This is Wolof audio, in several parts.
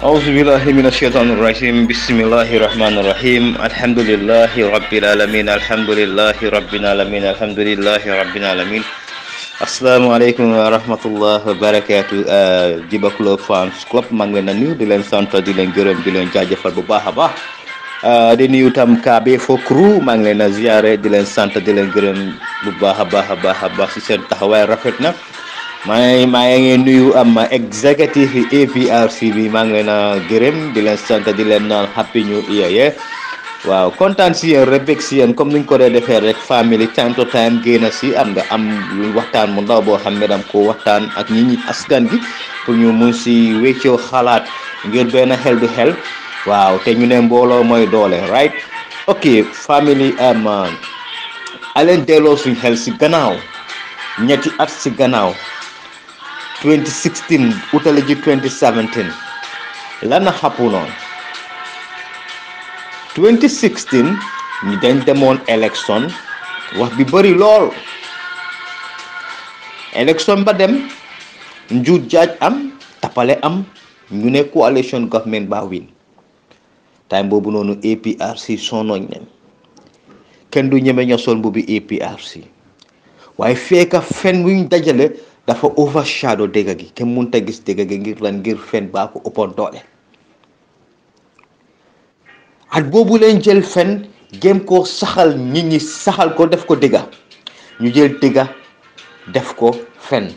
أعوذ بالله من الشيطان الرجيم بسم الله الرحمن الرحيم الحمد لله رب العالمين الحمد لله رب العالمين الحمد لله رب العالمين asalaamaaleykum wa rahmatullah wa barakaatu Djiba Club Fans Club maa ngi leen a nuyu di leen sant di leen gërëm di leen jaajëfal bu baax a baax di nuyu tam KB fo crew maa ngi leen a ziare di leen sant di leen gërëm bu baax a baax si seen taxawaay rafet na maa ngi nuyu am executive APRC bi maa ngi leen a gërëm di leen sant di leen naan happy new year waaw kontaan si yéen rek bég si yéen comme niñ ko dee defee rek family time to time génn si am lu waxtaan mu ndaw boo xam ne dam ko waxtaan ak ñi askan gi pour ñu mun si wéccoo xalaat ngir benn xel du xel waaw te ñu ne mbooloo mooy doole right ok family aleen delloo suñ xel si gannaaw ñetti at si gannaaw 2016 utale ji 2017 lan na xappu noonu 2016 ñu dañ demoon élection wax bi bëri lool élection ba dem njuut jaaj am tapale am ñu ne coalition government ba win time boobu noonu APRC sonoñ nañ kenn du ñeme ña sol mbubi APRC waaye fekka fen wuñ dajale dafa overshadow dégg gi kenn mënta gis dégg gi ngir lan ngir fen baa ko ëppoon doole at boobu leen jël fen gém ko saxal nit ñi saxal ko def ko dëgga ñu jël dëgga def ko fen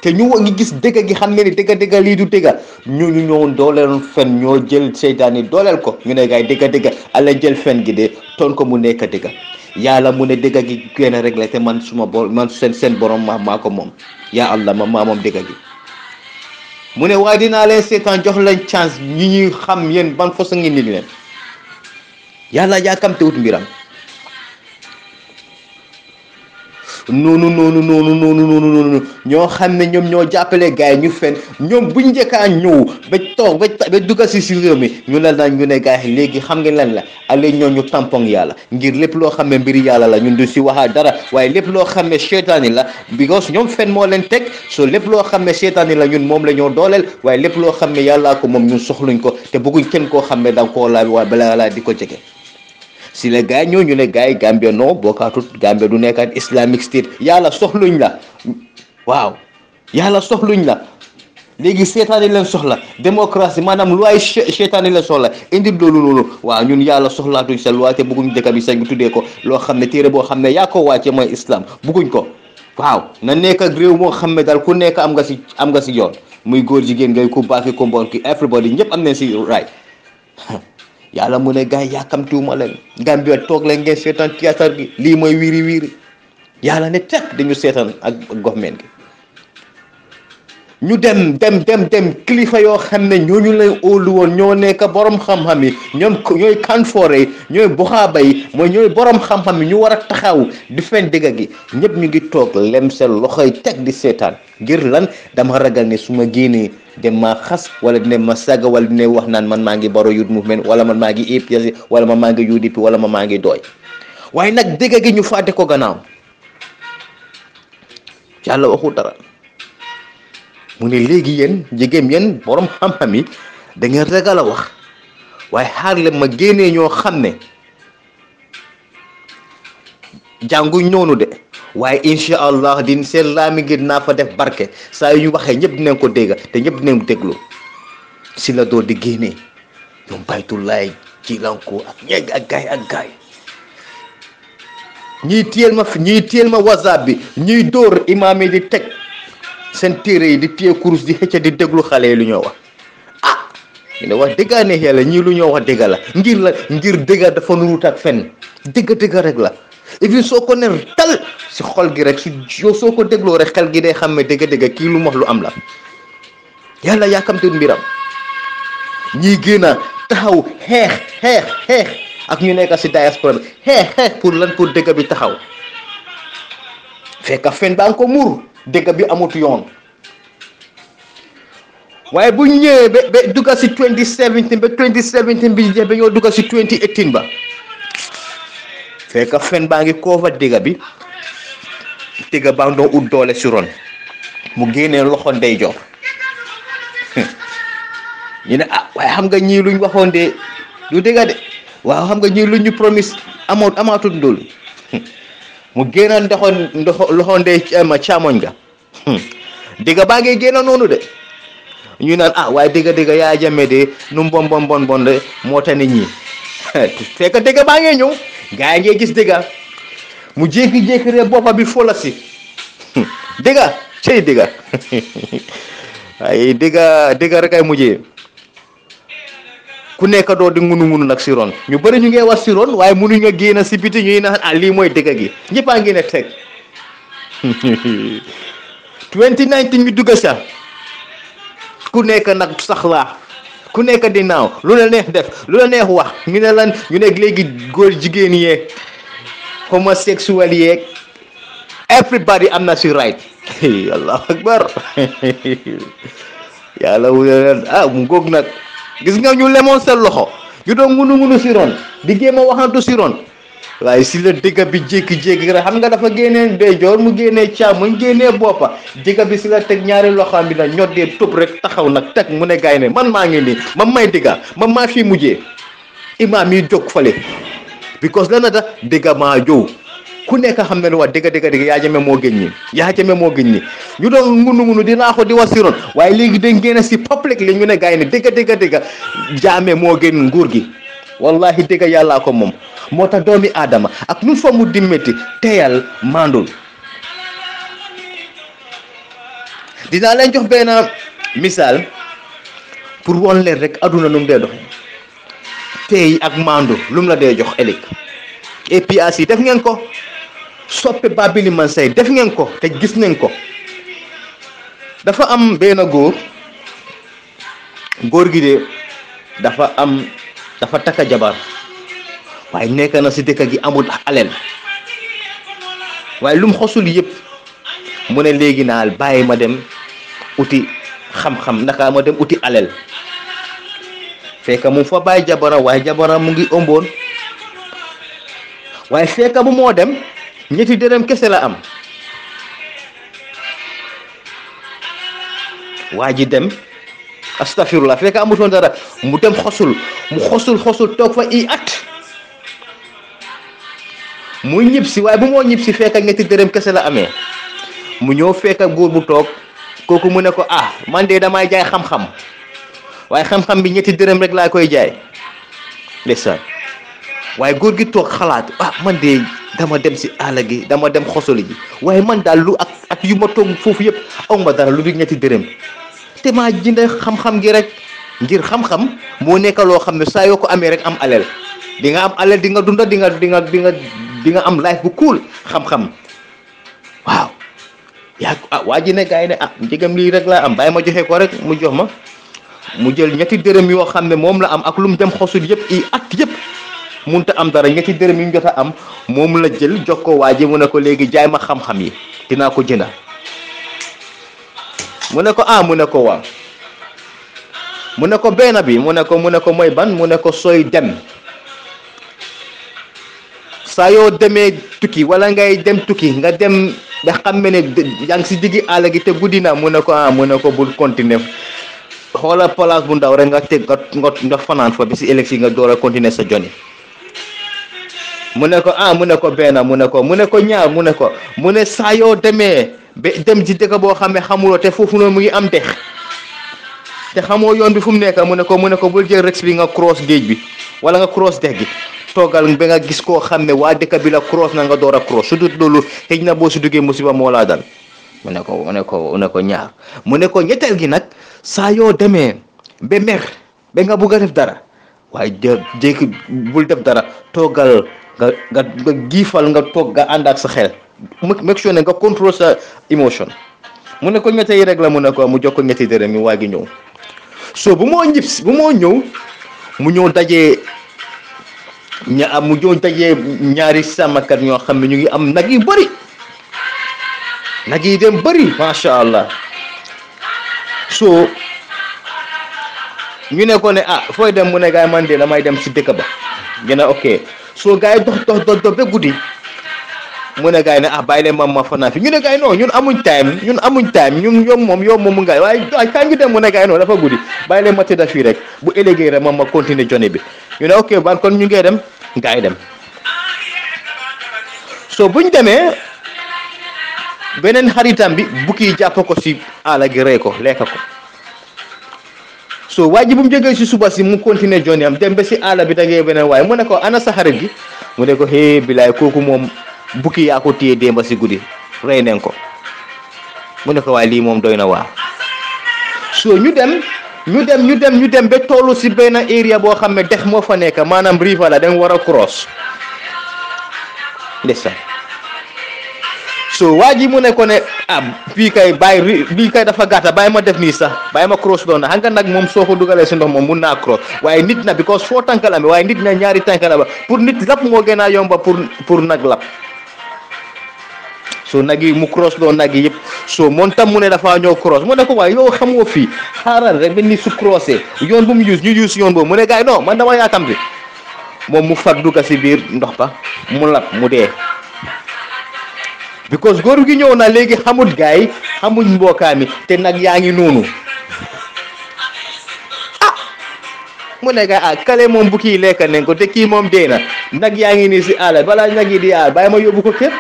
te ñu ngi gis dëgga gi xam ne ni dëgga lii du dëgga ñu ñoo dooleel fen ñoo jël seytaane dooleel ko ñu ne gaay dëgga ala jël fen gi de toon ko mu nekk dëgga yàlla mu ne dëgga gi kenn rek la te man suma man seen borom maa ko moom yaa Allah maa moom dëgga gi mu ne waaye dinaa leen seetaan jox leen chance ñi ñuy xam yéen ban façon ngi nit leen yàlla yaakamte wut mbiram noonu ñoo xam ne ñoom ñoo jàppale gaay ñu fen ñoom buñ njëkkaa ñëw ba toog ba dugga si réew mi ñu la naan ñu ne gaay léegi xam ngeen lan la ale ñoo ñu tampon yàlla ngir lépp loo xam ne mbiri yàlla la ñun du si waxaa dara waaye lépp loo xam ne seytaani la because ñoom fen moo leen teg so lépp loo xam ne seytaani la ñun moom la ñoo dooleel waaye lépp loo xam ne yàllaa ko moom ñun soxluñ ko te bëgguñ kenn koo xam ne danga koo laal waaye balaa laa di ko jege si la gaay ñoo ñu ne gaay Gambia non bokkaatut Gambia du nekkaat Islamic State yàlla soxluñ la waaw yàlla soxluñ la léegi seetaani leen soxla démocratie maanaam luwaay seetaani leen soxla indi loolu noonu waaw ñun yàlla soxlaatuñ sa luwaay te bëgguñ dëkk bi sañ bi tuddee ko loo xam ne téere boo xam ne yaa ko wàcce mooy islam bëgguñ ko waaw na nekk ak réew moo xam ne daal ku nekk am nga si yoon muy góor jigéen ngay ku baax ki ku bon ki everybody ñëpp am nañ si right yàlla mu ne gaay yàkkamtiwuma leen Gambia toog leen ngeen seetaan théâtre gi lii mooy wiiri yàlla ne teg dañu seetaan ak government gi ñu dem kilifa yoo xam ne ñooñu lay óolu woon ñoo nekk borom xam-xam yi ñooy kanfoore yi ñooy boxaaba yi mooy ñooy borom xam-xam yi ñu war a taxaw di fen dëgg gi ñëpp ñu ngi toog lem seen loxoy teg di seetaan ngir lan dama ragal ne su ma génnee dem ma xas wala dina ma sàgga wala dina wax naan man maa ngi baro youth movement wala man maa ngi APRC wala man maa ngi UDP wala man maa ngi dooy waaye nag dëgg gi ñu fàtte ko gannaaw yàlla waxu dara mu ne léegi yéen jigéen yéen borom xam-xam yi da ngeen ragal a wax waaye xaar leen ma génnee ñoo xam ne jànguñ noonu de waaye incha allah din seen laami ngir naa fa def barke saa yu ñu waxee ñëpp dinañ ko dégg te ñëpp dinañ déglu si la doo di génnee ñoom baytulaay ci lanko ak ñegg ak gaay ñiy téel ma whatsapp bi ñuy dóor imaam yi di teg seen téere yi di téye kurus di xëcc di déglu xale yi lu ñoo wax ñu ne wax dëggaa ne yàlla ñii lu ñoo wax dëgga la ngir dëgga dafa nurut ak fen dëgga rek la even soo ko ne tal si xol gi rek soo ko dégloo rek xel gi day xam ne dëgga kii lu mu wax lu am la yàlla yaakamtewul mbiram ñii gën a taxaw xeex ak ñu nekk si diaspora bi xeex pour lan pour dëgg bi taxaw fekk fen baa nga ko mur dëgg bi amut yoon waaye bu ñëwee ba dugga si 2017 bi jeex ba ñoo dugga si 2018 ba fekk fen baa ngi koofa dëgg bi dëgg baa ngi doon ut doole si ron mu génnee loxo ndeyjoor ñu ne ah waaye xam nga ñii luñ waxoon de du dëgg de waaw xam nga ñii luñ ñu promise amaatul ndóol mu génn loxo ndey ma càmmoñ ga dëgg baa ngi génn noonu de ñu naan ah waaye dëgg yaa jame de nu bon de moo tax nit ñi fekk dëgg baa ngi ñëw gaa yi ngee gis dëgg mu jékki-jékki rek boppa bi fola si dëgg cey dëgg ay dëgg rek ay mujjee ku nekk doo di ngunu nag si ron ñu bëri ñu ngi wax si ron waaye mënuñu nga génn si biti ñuy naan ah lii mooy dëgg gi ñëppaa ngi ne teg 2019 ñu dugg sax ku nekk nag sax laa ku nekk di naaw lu la neex def lu la neex wax ñu ne lan ñu ne léegi góor jigéen yeeg homosexuel yeeg everybody am na si right allahu akbar yàlla wuleen mu góog nag gis nga ñu lemoon seen loxo ñu doon ngunu si ron di géem a waxantu si ron waaye si la dëgg bi jékki-jékki rek xam nga dafa génnee ndeyjoor mu génnee càmmoñ génnee boppa dëgg bi si la teg ñaari loxoom bi nag ñoddee tub rek taxaw nag teg mu ne gaay ne man maa ngi nii man may dëgga man maa fi mujjee imaam yi jóg fale because lana da dëgg maa jow ku nekk xam ne ne wax dëgg yaa jame moo gën ñi ñu doon ngunu di laaxo di wax si ron waaye léegi dañ génn si public li ñu ne gaay ne dëgg jaame moo gën nguur gi wallahi dëgg yàllaa ko moom moo tax doomi aadama ak nu fa mu di métti teyal mandul dinaa leen jox benn misaal pour won leen rek aduna nu mu dee doxe tey ak mandu lu mu la dee jox ëllëg APRC yi def ngeen ko soppe Babili Mansay def ngeen ko te gis nañ ko dafa am benn góor gi de dafa takka jabar waaye nekk na si dëkk gi amul alal waaye lum xosul yëpp mu ne léegi naal bàyyi ma dem uti xam-xam naka ma dem uti alal fekk mu fa bàyyi jabara waaye jabara mu ngi ëmboon waaye fekk bu moo dem ñetti dërëm kese la am waa ji dem astafirullah fekk amutoon dara mu dem xosul toog fa i at muy ñib si waaye bu moo ñib si fekk ñetti dërëm kese la amee mu ñëw fekk góor bu toog kooku mu ne ko man de damay jaay xam-xam waaye xam-xam bi ñetti dërëm rek laa koy jaay ndeysaan waaye góor gi toog xalaat man de dama dem si àll gi dama dem xosoli ji waaye man daal lu ak yu ma toog foofu yëpp aw ma dara lu dul ñetti dërëm te maa jënd xam-xam gi rek ngir xam-xam moo nekk loo xam ne saa yoo ko amee rek am alal di nga am alal di nga dunda di nga am life bu cool xam-xam waaw waa ji ne gaay ne njëgam lii rek laa am bàyyi ma joxe ko rek mu jox ma mu jël ñetti dërëm yoo xam ne moom la am ak lu mu dem xosul yëpp at yëpp munta am dara ñetti dërëm yi mu jot a am moom la jël jox ko waa ji mu ne ko léegi jaay ma xam-xam yi dinaa ko jënda mu ne ko mu ne ko waaw mu ne ko benn bi mu ne ko mooy ban mu ne ko sooy dem saa yoo demee tukki wala ngay dem tukki nga dem nga xam ne yaa ngi si diggi àll gi te guddi na mu ne ko bul continuer xoolal place bu ndaw rek nga teg nga fanaan fa bi si élection nga door a continuer sa joni mu ne ko benn mu ne ko ñaar mu ne saa yoo demee ba dem ci dëkk boo xam ne xamuloo te foofu noonu mu ngi am dex te xamoo yoon bi fu mu nekk mu ne ko bul jël rex bi nga cross géej bi wala nga cross dex gi toogal ba nga gis koo xam ne waa dëkk bi la cross na nga door a cross su dul loolu xëj na boo si duggee musiba moo laa dal mu ne ko ñaar mu ne ko ñetteel gi nag saa yoo demee ba mer ba nga bugg a def dara waaye jékki bul def dara toogal nga giifal nga toog nga ànd ak sa xel make sure ne nga contrôle sa emotion mu ne ko ñette yi rek la mu jox ko ñetti dërëm mi waa gi ñëw so bu moo ñëw mu ñëw dajee ñaari sàmmkat ñoo xam ne ñu ngi am nag yu bëri nag yi dem bëri macha allah so ñu ne ko ne fooy dem mu ne gaay man de damay dem si dëkk ba ñu ne ok so gaay dox ba guddi mu ne gars yi ne ah bàyyi leen ma fanaan fi ñu ne gars yi non ñun amuñ time ñun yow moom nga waaye kaay ñu dem mu ne gars yi non dafa guddi bàyyi leen ma tëdda fii rek bu ëllëgee rek ma continuer journée bi ñu ne ok ban kon ñu ngee dem gars yi dem so buñ demee beneen xaritam bi bukki yi jàpp ko si àll gi rey ko lekk ko so waa ji bu mu jógee si suba si mu continuer journée am dem ba si àll bi dagee beneen waaye mu ne ko ana sa xarit gi mu ne ko hee bilaay kooku moom bukki yaa ko téye démba si guddi rey nañ ko mu ne ko waaye lii moom doy na waa so ñu dem ba tollu si benn area boo xam ne dex moo fa nekk maanaam river la dañ war a cross ndeysaan so waa ji mu ne ko ne bii kay dafa gàtta bàyyi ma def nii sax bàyyi ma cross doon na xam nga nag moom soo ko dugalee si ndox moom mun naa cross waaye nit na because 4 tànk la waaye nit na ñaari tànk la ba pour nit lap moo gën a yomba pour nag lap so nag yi mu cross doon nag yi yëpp so moom tam mu ne dafa ñëw cross mu ne ko waaye yow xamoo fii xaaral rek ba ni su crossé yoon bu mu ñu use yoon boobu mu ne gars yi non man dama yaakamti moom mu far dugga si biir ndox ba mu lap mu dee because góor gi ñëw na léegi xamut gars yi xamuñ mbookaami te nag yaa ngi noonu mu ne gars kale moom bu kii lekk nañ ko te kii moom dee na nag yaa ngi nii si àll balaa nag yi di aar bàyyi ma yóbbu ko kër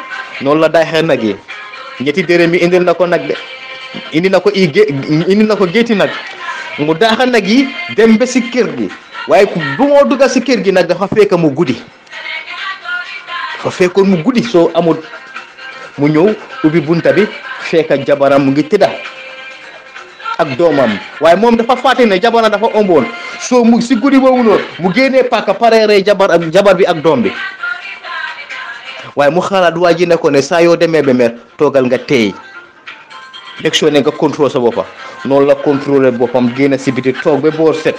noonu la daaxee nag yi ñetti dërëm yi indil na ko nag de indi na ko gétti nag mu daaxa nag yi dem ba si kër gi waaye bu moo dugga si kër gi nag dafa fekk mu guddi soo amul mu ñëw ubbi bunta bi fekk jabaram mu ngi tëdda ak doomam waaye moom dafa fàtte ne jabaram dafa omboon soo mu si guddi boobu noonu mu génnee paaka pare rey jabar bi ak doom bi waaye mu xalaat waa ji ne ko ne saa yoo demee ba mer toogal nga teey nekk soo ne nga contrôle sa boppa noonu la contrôler boppam génn si biti toog ba boor set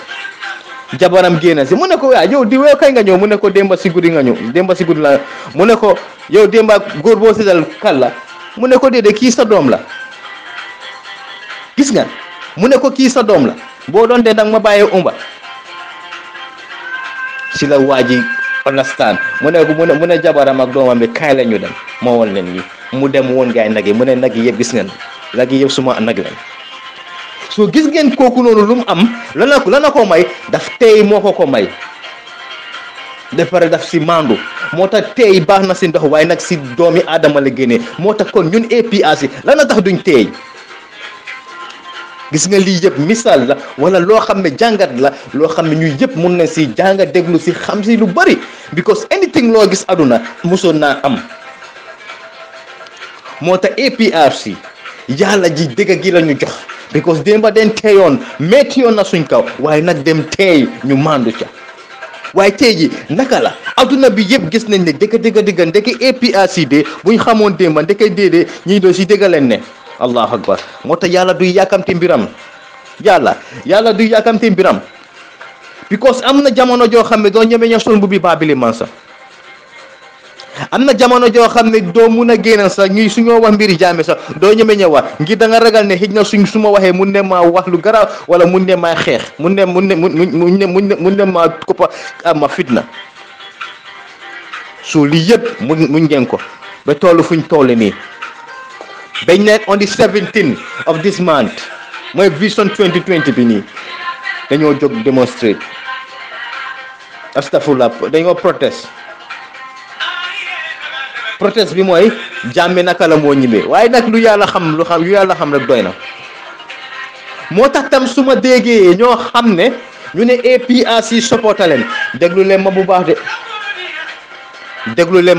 jabaram génn si mu ne ko waa yow di wee kay nga ñëw mu ne ko démba si guddi la mu ne ko yow démba góor boo seetal kan la mu ne ko déedéet kii sa doom la gis nga mu ne ko kii sa doom la boo doon dee nag ma bàyyee umba si la waa ji understand mu ne jabaram ak doomam bi kaay la ñu dem moo woon leen nii mu dem woon gaay nag yi mu ne nag yi yëpp gis ngeen nag yi yëpp suma nag leen so gis ngeen kooku noonu lu mu am lana ko may daf tey moo ko may de pare daf si mandu moo tax tey baax na si ndox waaye nag si doomi aadama la génnee moo tax kon ñun APRC lana tax duñ tey gis nga lii yëpp misaal la wala loo xam ne jàngat la loo xam ne ñu yëpp mun na si jàngat déglu si xam si lu bari because anything loo gis aduna mosoon naa am moo tax APRC yàlla ji dëgg gi la ñu jox because démba den teeyoon metti yoon na suñ kaw waaye nag dem teey ñu mandu ca waaye tey ji naka la aduna bi yëpp gis nañ ne dëgg ndeke APRC de buñ xamoon démba ndeke déedee ñii doon si dëgg leen ne allahu akbar moo tax yàlla duy yàkkamti mbiram yàlla duy yàkkamti mbiram because am na jamono joo xam ne doo ñeme ña sol mbubbi Babili Mansa am na jamono joo xam ne doo mun a génn sax ñuy suñoo wax mbiri jaame sax doo ñeme ña wax ngir da nga ragal ne xëj na su ma waxee mun ne maa wax lu garaaw wala mun ne maa xeex mun ne maa koppa ma fitna so lii yëpp muñ ngeen ko ba tollu fuñ toll nii bañ ne on the 17th of this month mooy vision 2020 bi nii dañoo jóg demonstrate astafurlah dañoo protest bi mooy jàmme naka la moo ñibbee waaye nag lu yàlla xam rek doy na moo tax tam su ma déggee ñoo xam ne ñu ne APRC supporter leen déglu leen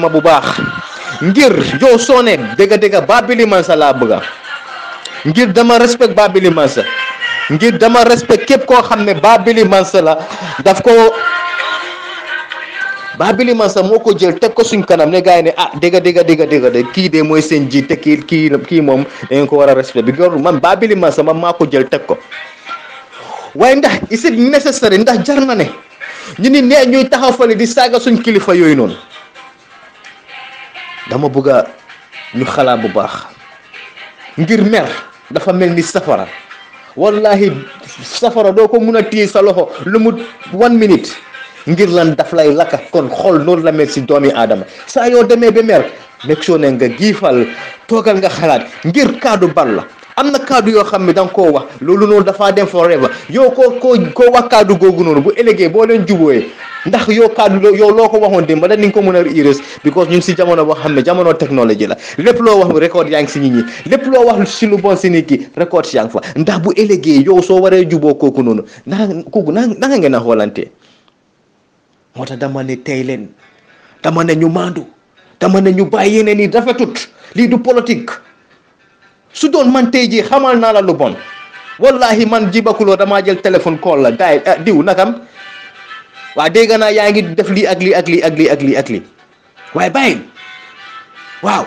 ma bu baax ngir yow soo ne dëgg Babili Mansa laa bëgga ngir dama respect Babili Mansa ngir dama respect képp koo xam ne Babili Mansa la daf ko Babili Mansa moo ko jël teg ko suñ kanam ne gars yi ne dëgg kii de mooy seen ji te kii moom da ngeen ko war a respect bi man Babili Mansa man maa ko jël teg ko waaye ndax is it necessary ndax jar na ne ñu ni nee ñuy taxaw fale di saaga suñ kilifa yooyu noonu dama bëgga ñu xalaat bu baax ngir mer dafa mel ni safara wallahi safara doo ko mun a téye sa loxo lu mu 1 minute ngir lan daf lay lakka kon xol noonu la mel si doomi aadama saa yoo demee ba mer make sure ne nga giifal toogal nga xalaat ngir kaddu bal la am na kaddu yoo xam ne da nga koo wax loolu noonu dafaa dem forever yow koo wax kaddu googu noonu bu ëllëgee boo leen jubóoyee ndax yow kaddu yow loo ko waxoon démb da ni nga ko mën a erase because ñu ngi si jamono boo xam ne jamono technologie la lépp loo wax record yaa ngi si nit ñi lépp loo wax si lu bon si nit ki record yaa ngi fa ndax bu ëllëgee yow soo waree juboo kooku noonu kooku naka ngeen a xoolante moo tax dama ne tey leen dama ne ñu maandu dama ne ñu bàyyi yeneen yi rafetut lii du politique su doon man tey jii xamal naa la lu bon wallahi man jibakuloo damaa jël téléphone call la gars yi diw nakam waa dégg naa yaa ngi def lii ak lii ak lii ak lii ak lii ak lii waaye bàyyi waaw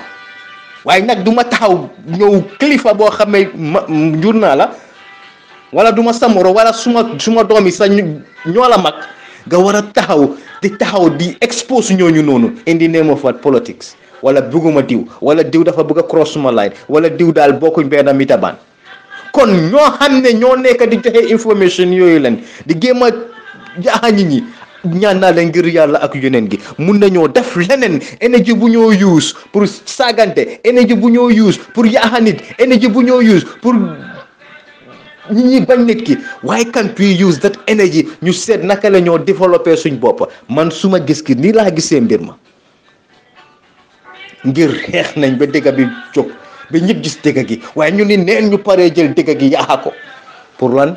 waaye nag du ma taxaw ñëw kilifa boo xam ne njur naa la wala du ma samoro wala suma doom yi sa ñoo la mag nga war a taxaw di expose ñooñu noonu in the name of what politics wala bëgguma diw wala diw dafa bëgg a cross suma line wala diw daal bokkuñ benn mitaban kon ñoo xam ne ñoo nekk di joxe information yooyu leen di géem a jaaxa nit ñi ñaan naa leen ngir yàlla ak yeneen gi mun nañoo def leneen énergie bu ñoo use pour saagante énergie bu ñoo use pour yaaxa nit énergie bu ñoo use pour nit ñi bañ nit ki why can't we use that energy ñu seet naka la ñoo développer suñ bopp man suma gis ki nii laa gisee mbir ma ngir xeex nañ ba dëgg bi jóg ba ñëpp gis dëgg gi waaye ñu ni neen ñu paree jël dëgg gi yaaxa ko pour lan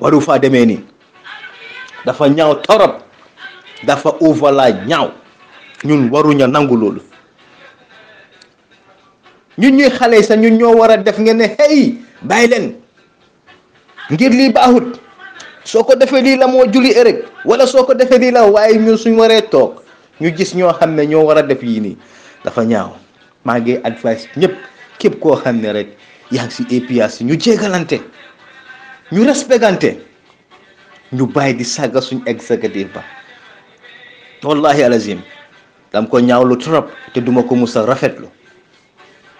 waru faa demee nii dafa ñaaw torop dafa overla ñaaw ñun waruña nangu loolu ñun ñuy xale sax ñun ñoo war a def ngeen ne hey bàyyi leen ngir lii baaxut soo ko defee lii la moo julli ërëg wala soo ko defee lii la waaye ñun suñ waree toog ñu gis ñoo xam ne ñoo war a def yii nii dafa ñaaw maa ngi advice ñëpp képp koo xam ne rek yaa ngi si APRC ñu jégalante ñu respectante ñu bàyyi di sàgga suñ executive ba wallahi alazim dam ko ñaawlu trop te duma ko musa rafetlu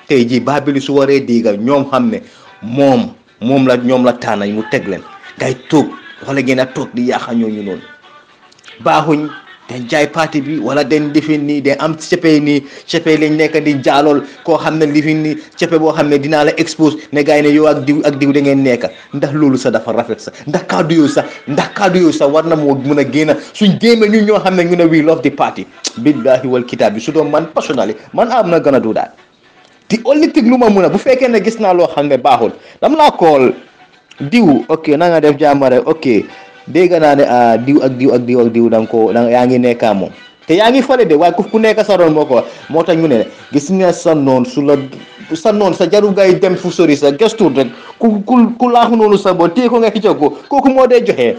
tey jii Babili su waree diigal ñoom xam ne moom la ñoom la taanañ mu teg leen ngay toog wala ngeen a toog di yaaxa ñooñu noonu baaxuñ den jaay parti bi wala den lifin nii den am cepe nii cepe lañ nekk di jaalool koo xam ne lifin nii cepe boo xam ne dinaa la expose ne gars yi ne yow ak diw da ngeen nekk ndax loolu sax dafa rafet sax ndax kaddu yooyu sax war na moo mun a génn suñ génne ñu ñoo xam ne ñu ne we love the party billahi wal kitaab bi su doon man personally man am na gën a du daal di only thing lu ma mun a bu fekkee ne gis naa loo xam ne baaxul dam laa kool diw ok na nga def jàmmare ok dégg naa ne diw ak diw yaa ngi nekkaa moom te yaa ngi fale de waaye ku nekk sa roon moo tax ñu ne gis nga sa noon sa jaru ngay dem fu sori sa gëstu rek ku laaxu noonu sa bo téye ko nga xicca ko kooku moo dee joxe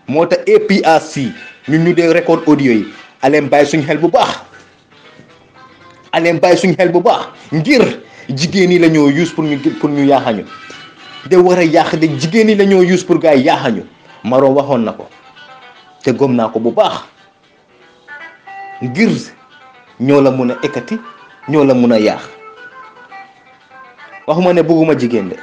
moo tax APRC ñun ñu dee record audio yi aleen bàyyi suñ xel bu baax ngir jigéen ñi la ñoo use pour ñu yaaxañu de war a yàq de jigéen ñi la ñoo use pour gars yi yaaxañu Maro waxoon na ko te gëm naa ko bu baax ngir ñoo la mun a ekkati ñoo la mun a yaax waxuma ne bëgguma jigéen de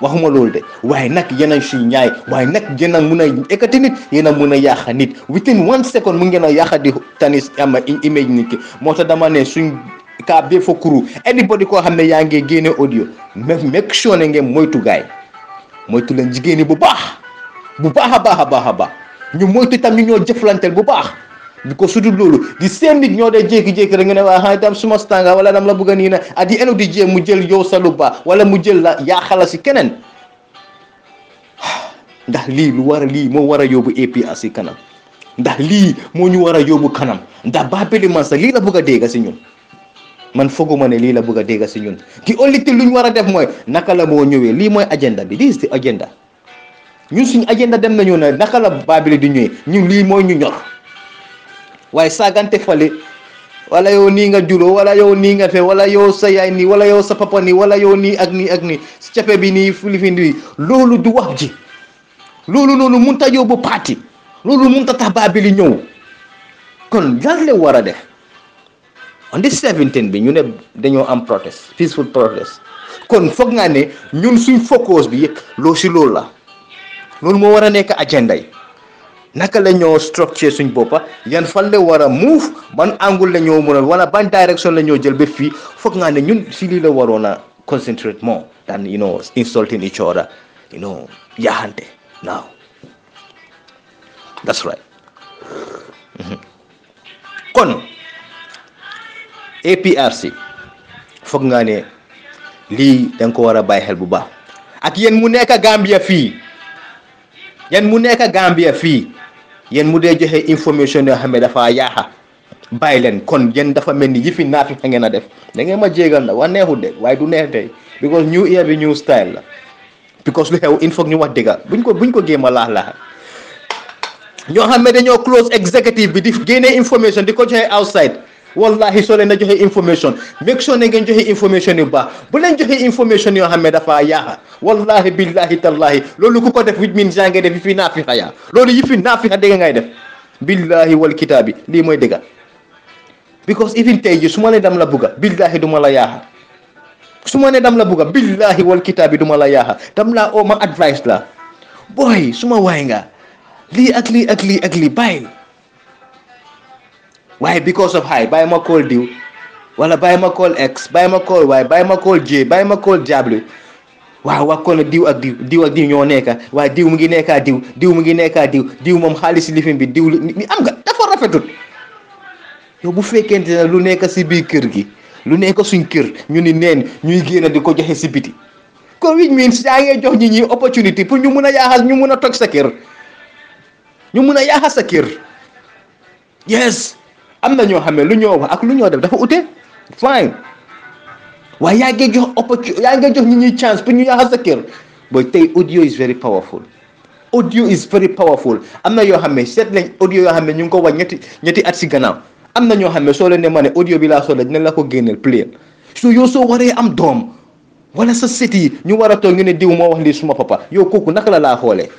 waxuma loolu de waaye nag yéen a suy ñaay waaye nag yéen a mun a ekkati nit yéen a mun a yaaxa nit within 1 second mu ngeen a yaaxa di tanis ama image nit ki moo tax dama ne suñ kaa bee fa kuru anybody koo xam ne yaa ngi génne audio make sure ne ngeen moytu gaay moytu leen jigéen ñi bu baax a baax ñu moytu tam ñu ñoo jëflanteel bu baax bi ko sudul loolu di seen nit ñoo dee jékki-jékki rek nga ne waa xanaa tam suma stanga wala dam la bëgg a nii na at di enu di jéem mu jël yow sa lu baax wala mu jël la yaa xala si keneen ndax lii moo war a yóbbu APRC kanam ndax lii moo ñu war a yóbbu kanam ndax Babili man sax lii la bëgg a dégg si ñun man fooguma ne lii la bëgg a dégg si ñun ki oliti lu ñu war a def mooy naka la moo ñëwee lii mooy agenda bi this is the agenda ñun suñu agenda dem nañu ne naka la Babili di ñëwee ñun lii mooy ñu ñor waaye saagante fale wala yow nii nga juróo wala yow nii nga fe wala yow sa yaay nii wala yow sa papa nii wala yow nii ak nii si cape bi nii filifin bi loolu du wax ji loolu noonu mun ta yóbbu parti loolu mun ta tax Babili ñëw kon lan la war a def on the 17 bi ñu ne dañoo am protest peaceful protest kon foog nga ne ñun suñ focus bi yëpp loolu la loolu moo war a nekk agenda yi naka la ñoo structure suñ boppa yan fan la war a move ban angle la ñoo mën a wala ban direction la ñoo jël ba fii foog nga ne ñun si lii la waroon a concentrate more than insulting each other yaxante now that's right kon APRC foog nga ne lii da nga ko war a bàyyi xel bu baax ak yéen mu nekk Gambia fii yéen mu dee joxe information yoo xam ne dafa yaaxa bàyyi leen kon yéen dafa mel ni yëfi naafi fa ngeen a def da ngeen ma jégal na wa neexul de waaye du neex tey because new year bi new style la because lu xew il faut ñu wax dëgga buñ ko géem a laax ñoo xam ne dañoo close executive bi di génne information di ko joxe outside wallahi soo leen a joxe information make sure ne ngeen joxe information yu baax bu leen joxe information yoo xam ne dafa yaaxa wallahi billahi tallahi loolu ku ko def which means yaa ngi def yi fi naafixa yaa loolu yi fi naafixa dégg ngay def billahi wal kitaabi lii mooy dëgga because even tey ji su ma ne dam la bugga billahi duma la yaaxa su ma ne dam la bugga billahi wal kitaabi duma la yaaxa dam laa oo ma advice la boy su ma waay nga lii ak lii ak lii ak lii bàyyil waaye because of high bàyyi ma call diw wala bàyyi ma call x bàyyi ma call y bàyyi ma call j bàyyi ma call jable waaw wax ko ne diw ak diw ñoo nekka waaye diw mu ngi nekkaa diw mu ngi nekkaa diw moom xaalis lifin bi diw ni am nga dafa rafetut yow bu fekkente ne lu nekk si biir kër gi lu nekk suñ kër ñu ni neen ñuy génn di ko joxe si biti kon which means yaa ngi jox ñi ñi opportunity pour ñu mun a yaaxas ñu mun a toj sa kër ñu mun a yaaxas sa kër yes am na ñoo xam ne lu ñoo wax ak lu ñoo def dafa ute fine waaye yaa ngi jox ñi ñuy chance pour ñu yaaxal sa kër booy tey audio is very powerful am na yoo xam ne seet lañ audio yoo xam ne ñu ngi ko wax ñetti at si gannaaw am na ñoo xam ne soo leen ne ma ne audio bi laa soxla dina la ko génneel play so yow soo waree am doom wala sa set yi ñu war a toog ñu ne diw moo wax lii suma papa yow kooku naka la laa xoolee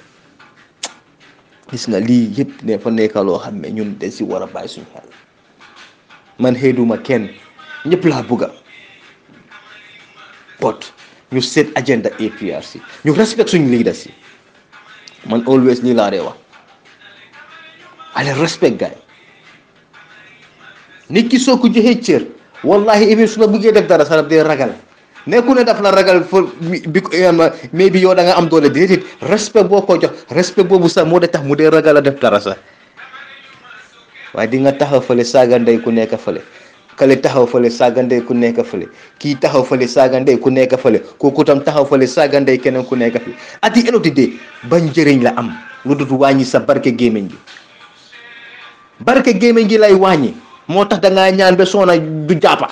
gis nga lii yëpp ne fa nekk loo xam ne ñun dañ si war a bàyyi suñu xel man xeeduma kenn ñëpp laa bugga but ñu set agenda APRC ñu respect suñu leaders yi man always lii laa dee wax ale respect gaay nit ki soo ko joxee cër wallahi even su la buggee def dara sax daf dee ragal nekku ne daf la ragal fo mais bi yow da nga am doole déedéet respect boo ko jox respect boobu sax moo de tax mu dee ragal a def dara sax waaye di nga taxaw fële saaga ndey ku nekk fële kale taxaw fële saaga ndey ku nekk fële kii taxaw fële saaga ndey ku nekk fële kooku tam taxaw fële saaga ndey keneen ku nekk fële at the end of the day bañ njëriñ la am lu dut wàññi sa barke gémmiñ gi lay wàññi moo tax da ngaa ñaan ba soona du jàppa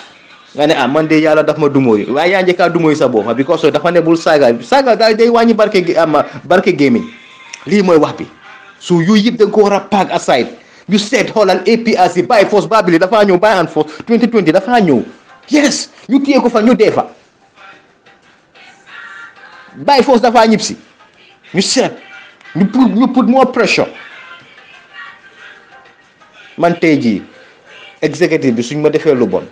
nga ne man de yàlla daf ma dumóoyu waaye yaa njëkkaa dumóoyu sa bopp because dafa ne bul saaga daal day wàññi barke gémmiñ lii mooy wax bi su yu yëpp da nga ko war a pack aside you said xoolal APRC by force babili dafa ñëw by and force 2020 dafa ñëw yes ñu téye ko fa ñu dee fa by force dafa ñib si ñu seet ñu put more pressure man tey jii executive bi suñ ma defee lu bon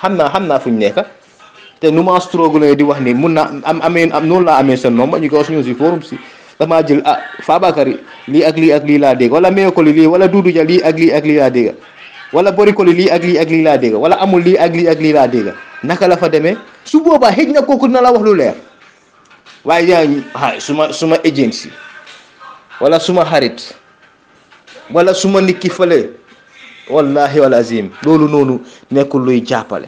xam naa fuñ nekk te nu ma struggle di wax ni mun naa am noonu laa amee seen nomba ñu ko suñu si forum si damaa jël Fabakary lii ak lii laa dégg wala Meekoli lii wala Dudu Ja lii ak lii laa dégg wala Borikoli lii ak lii laa dégg wala amul lii ak lii laa dégg naka la fa demee su boobaa xëj na kooku dina la wax lu leer waaye yaa suma agency wala suma xarit wala suma nit ki fële wallahi wal azim loolu noonu nekkul luy jàppale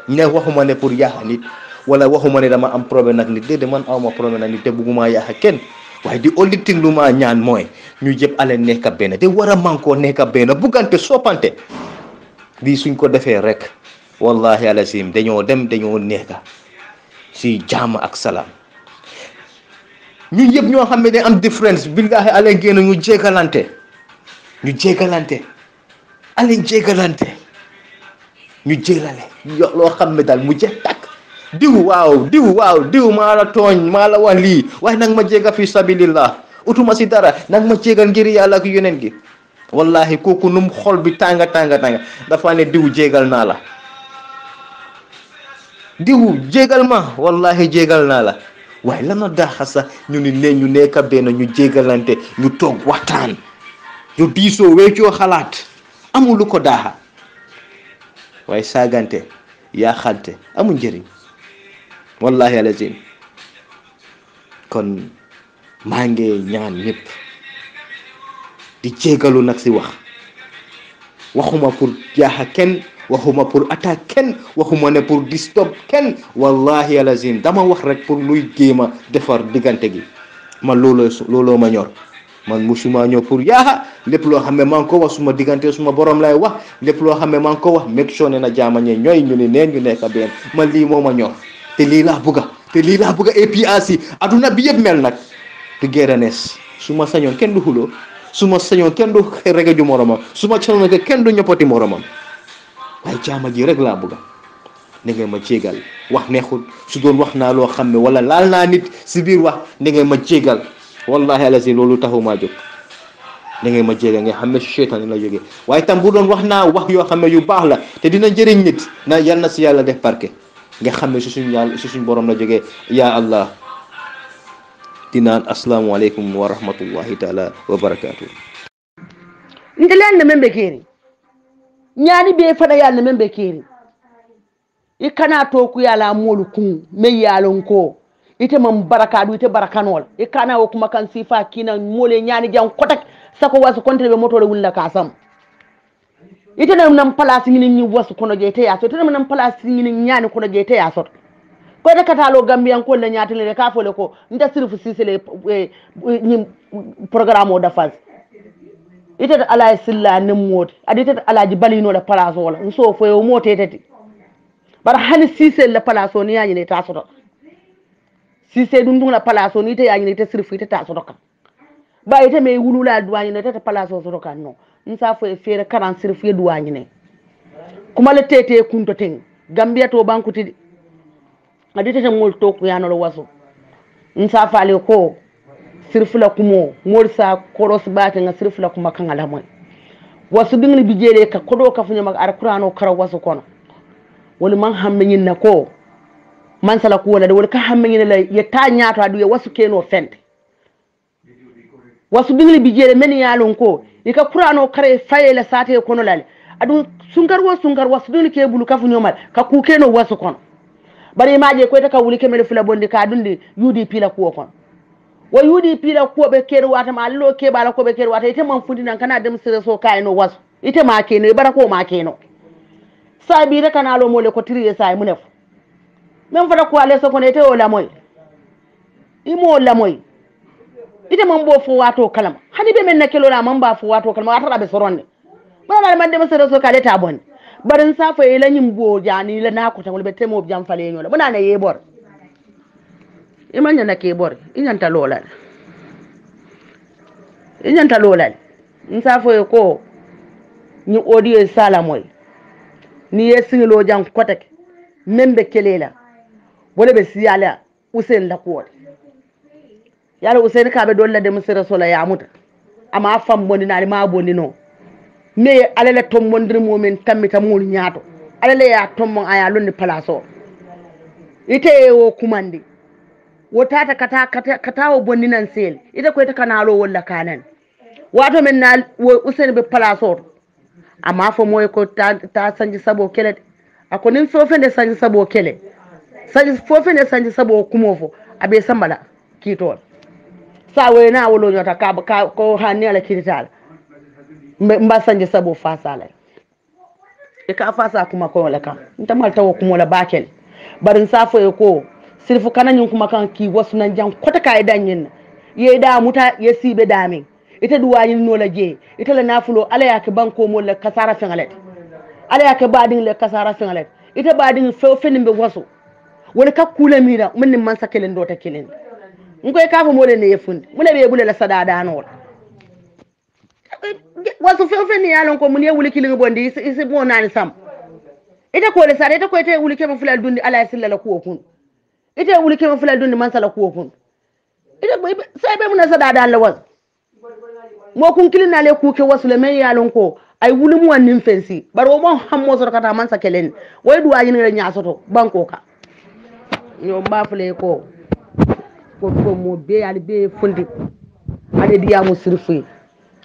ne waxuma ne pour yaaxa nit wala waxuma ne dama am problème nag nit déedéet man awma problème nag nit te bugguma yaaxa kenn waaye di only thing lu ma ñaan mooy ñu jëpp ale nekk benn te war a mànkoo nekk benn buggante soppante lii suñ ko defee rek wallahi al azim dañoo nekk si jàmm ak salaam ñun yëpp ñoo xam ne day am différence billahi ale génn ñu jégalante alen jégalante ñu jélale loo xam ne daal mu jeex takk diw maa la tooñ maa la wax lii waaye nag ma jégal fi sabilillah utuma si dara nag ma jégal ngir yàlla ak yonent gi wallahi kooku num xol bi tànga dafa ne diw jégal naa la diw jégal ma wallahi jégal naa la waaye lana daaxa sax ñu ni ne ñu nekk benn ñu jégalante ñu toog waxtaan ñu diisoo weccoo xalaat amul lu ko daaxa waaye saagante yaa xalte amul njëriñ wallahi alazim kon maa ngi ñaan ñëpp di jégalu nag si waxuma pour jaaxa kenn waxuma pour attaque kenn waxuma ne pour disturb kenn wallahi alazim dama wax rek pour luy jéem a defar diggante gi man looloo ma ñor man musuma ñëw pour yaaxa lépp loo xam ne maa ngi ko wax suma diggante suma borom lay wax lépp loo xam ne maa ngi ko wax make sure ne na jaamañe ñooy ñu ni neen ñu nekk benn man lii moo ma ñor te lii laa bëgga APRC aduna bi yëpp mel nag togetherness su ma sañoon kenn du xuloo su ma sañoon kenn du rege ju moromam su ma sañoon kenn du ñoppati moromam waaye jaama ji rek laa bëgga ne ngeen ma jégal wax neexul su doon wax naa loo xam ne wala laal naa nit si biir wax ne ngeen ma jégal wallahi alazim loolu taxumaa jóg ne ngeen ma jégal nga xam ne seytaane la jógee waaye tam bu doon wax naa wax yoo xam ne yu baax la te dina njëriñ nit na yal na si yàlla def barke nga xam ne si suñ borom la jógee yaa allah dinaan asalaamaaleykum wa rahmatullahi taala wa barakaatu ndelan membe keri ñaani be fada yalla membe keri ikana to ku yala molu kun me yalon ko ite man barakadu ite barakanol ikana wo kuma kan sifa kina mole ñaani jan kotak sako wasu kontre be motore wulla kasam ite nam place ñi wasu kono je te yaso ite nam place ñi ñaani kono je te yaso ko de katalo gambian ko la ñaati le ka fole ko nda sirfu sisele ñi programme o da phase ite ala silla ne moti adite ala ji balino la place wala so fo yo mote tati bar hani sisele la place ni yaani ne ta soto sise dun la place ni te yaani ne te sirfu ite ta soto kan ba ite me wulula duwani ne te place soto kan no nsa fo e fere 40 sirfu duwani ne kuma le tete kunto ten gambia to bankuti adite mol to ku yano waso nsa fale ko sirfula kumo morsa koros baate nga sirfula kuma kan ala moy wasu dingli bijele ka kodo ka funya mag alqur'ano kara wasu kono wala man hamme nyin na ko man sala ko wala wala ka hamme nyin la ya ta nyaato adu ya wasu keno fente wasu dingli bijele men yalon ko ika qur'ano kare fayela sate kono lale adu sungar wasu dingli ke bulu ka funya mal ka ku keno wasu kono bari maaje ko ta ka wuli kemel fula bondi ka dundi UDP la ko kon wa UDP la ko be keru wata ma allo ke bala ko be keru wata ite man fundi nan kana dem sire so kay no wasu ite ma ke no bara ko ma ke no sabi re kana lo mole ko triye sai munef men fada ko ale so ko ne te o la moy imo la moy ite man bo fo wato kalama hani be men na kelo la man ba fo wato kalama wata be soronde bana man dem sire so kale ta bon barin safa yi lanyin bojani la na ko tawol be temo jam fale nyola muna na yebor imanya na kebor inyanta lola nsafo ko ni audio sala moy ni yesingilo jam kotek membe kelela wala be siyala usen la ko yalla usen ka be dolla de musira sola ya muta ama fam bondi na ma bondi no me alele tombondiri momen tammita mul nyaato alele ya tombon aya lonni palaso ite wo kumandi wotata kata wo bondinan sel ite ko ite kanalo walla kanan wato men na wo usen be palaso ama fo moy ko ta sanji sabo kele ako nin fofende sanji sabo kele sanji sabo kumofo abe sambala kitol sa we na wolo nyota ka ko hanni ala kititala mba sanje sabo fasala e ka fasa kuma ko wala kan ntamal tawo kuma wala bakel barin safo e ko sirfu kananyun kuma kan ki wasu nan jan kota kai danyin ye da muta ye sibe dami ita duwayin no la je ita la nafulo ala ya ke banko mo la kasara fingalet ala ya ke badin le kasara fingalet ita badin fenin be wasu wala ka kula mira mun man sakelen do ta kelen ngoy ka fa mo le ne yefundi mun be bule la sadada no wasu fefen yalon ko mun ye wuli kilin bondi isi mo nani sam ita ko le sare ita ko ite wuli kema fulal dundi ala silla ko kun ite wuli kema fulal dundi man sala ko kun ita sai be mun sada da Allah mo kun kilin na le ku ke wasu le men yalon ko ay wuli mu wannin fensi baro mo hammo so kata man sakelen way duwa yin re nyaasoto banko ka yo mbafule ko ko mo be ali be fundi ade diamu sirfi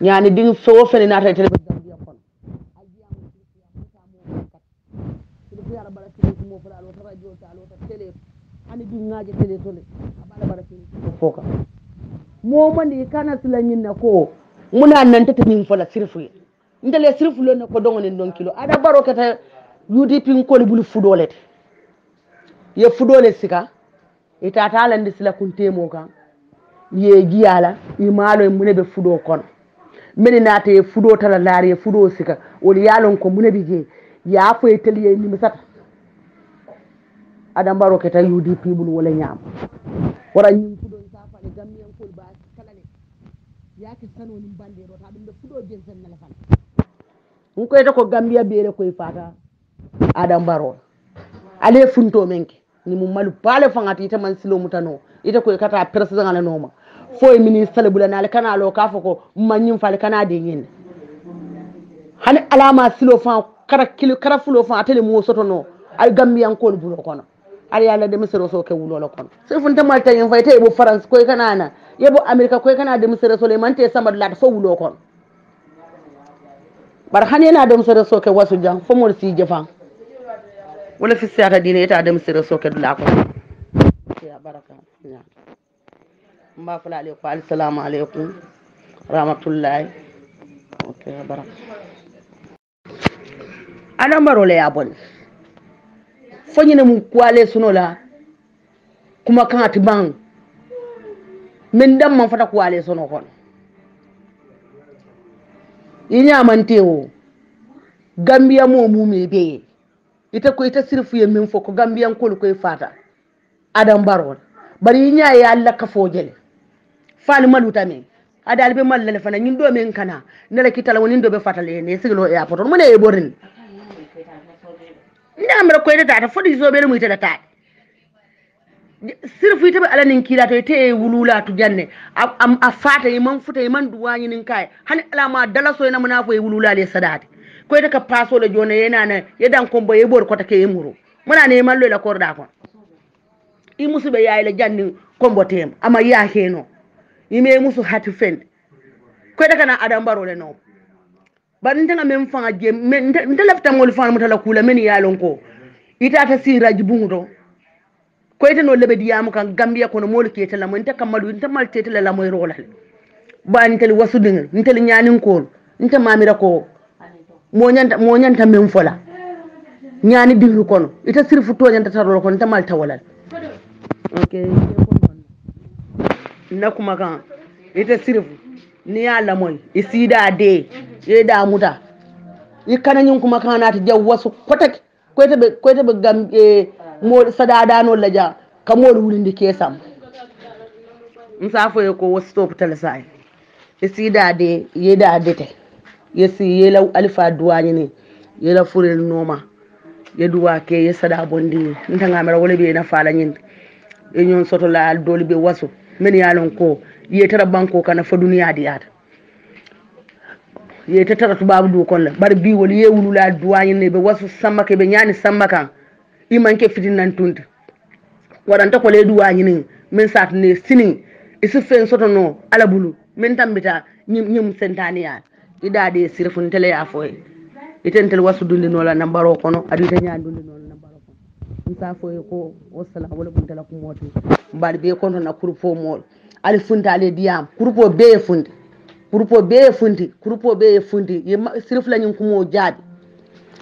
ñani ding so fene nata tele Gambia kon sirfi ala bara sirfi mo fala lo radio ta lo ta tele ani di ngaje tele tole abala bara sirfi foka mo mandi kana sila nyinna ko muna nan tata min fala sirfi ndele sirfi lo ne ko dongonen don kilo ada baro kata UDP ko bulu fudolete ye fudole sika ita talande sila kuntemo kan ye giyala imalo e munebe fudo kono meni nate ye fudo tala laari ye fudo sika woni yalon ko munebi je ya fo e teliye ni misata adam baro keta UDP bul wala nyam wara nyim fudo safa e gammiyan kol ba kalale yake sano ni bande ro ta dum be fudo je sen na la fan ko eta ko Gambia beere koy fata adam baro ale funto menke ni mu malu pale fangati ita man silo mutano ita ko kata president ala noma foy ministre bulana ala kana lo ka fako manyim fale kana de yin hani alama silo fa kara kilo kara fulo fa atele mo soto no ay gambiyan ko bulo kono ala yalla de misero so ke wulo lo kono so funta malta yin fayta e bo france koy kana na yebo america koy kana de misero so le mante samad lat fo wulo kono bar hani na de misero so ke wasu jang fo mo si jefan wala fi siyata dine ita adam sira soke dula ko ya baraka ya mba fala alaykum assalamu alaykum rahmatullahi okay baraka ana marole ya bon fonyi ne mu kwale suno la kuma kan atiban min dam man fata kwale suno kon yinya mantewo Gambia mo mumi be ita ko ita sirfu ye min fo ko Gambian ko koy fata adam barol bari nya ya alla ka fojele fal maluta men adal be mallale fana nyin do men kana nela kitala wonin do be fatale ne siglo e apoto mo ne e borin ndamra ko ita ta fodi zo be mu ita ta sirfu ita be ala nin kila to ite wulula to janne a fata e man futa e man duwani nin kai hani alama dala so ina munafo e wulula le sadati ko ita ka paso le jona yana na yedan kombo e bor ko take e muro muna ne mallo la korda ko i musu be yayi la janni kombo tem ama ya heno ime musu hatu fen ko ita kana adam baro le no ban ndanga men fanga je ndalafta ngol fanga mutala kula men yalon ko ita ta siraji bungudo ko ita no lebe diyamu kan Gambia ko no mol ke tala mo nta kamalu nta malte tala la moy rolal ba ntel wasudin ntel nyanin ko nta mamira ko mo nyanta men fola nyani diru kono ita sirfu to nyanta tarolo kono ta malta walal okay na kuma kan ita sirfu ni ya la moy isida de ye da muta ikananyin kuma kan na ta jawwasu kotak ko ita be gam mo sadada no laja kamol wulinde kesam msafo ko wo stop tele sai isida de ye da dete yesi yela alifa duwani ni yela furel noma yeduwa ke yesada bondi ntanga mera wala be na fala nyin e nyon soto la doli be waso men yalon ko yetara banko kana fa duniya diata yetara tubabu du kon la bar bi woli yewulu la duwani ne be waso samake be nyani samaka imanke fitin nan tunta waranta ko le duwani ni men sat ne sini isu fen soto no ala bulu men tambita nyim sentaniya ida de sirfun tele ya foy itentel wasu dundi no la nambaro kono adita nya dundi no la nambaro kono nsa foy ko wassalamu alaikum tala ko moti mbal be kono na kurpo mol ali funta ale diam kurpo be funti kurpo be funti sirf la nyin kumo jabi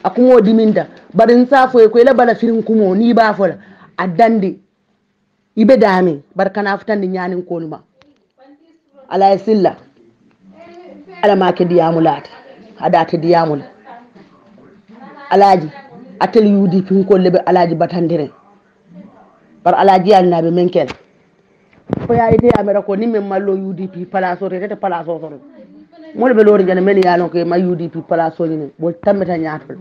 akumo diminda bari nsa foy ko ila bala firin kumo ni ba fola adandi ibe dami barkana futandi nyanin koluma ala silla ala ma ke diyamulat ada te diyamul alaji atel UDP ko lebe alaji batandire par alaji alnabe menkel ko yayi te amera ko ni men mallo UDP palaso te palaso so mo le be lori jana men yalon ko ma UDP palaso ni bo tameta nyaatol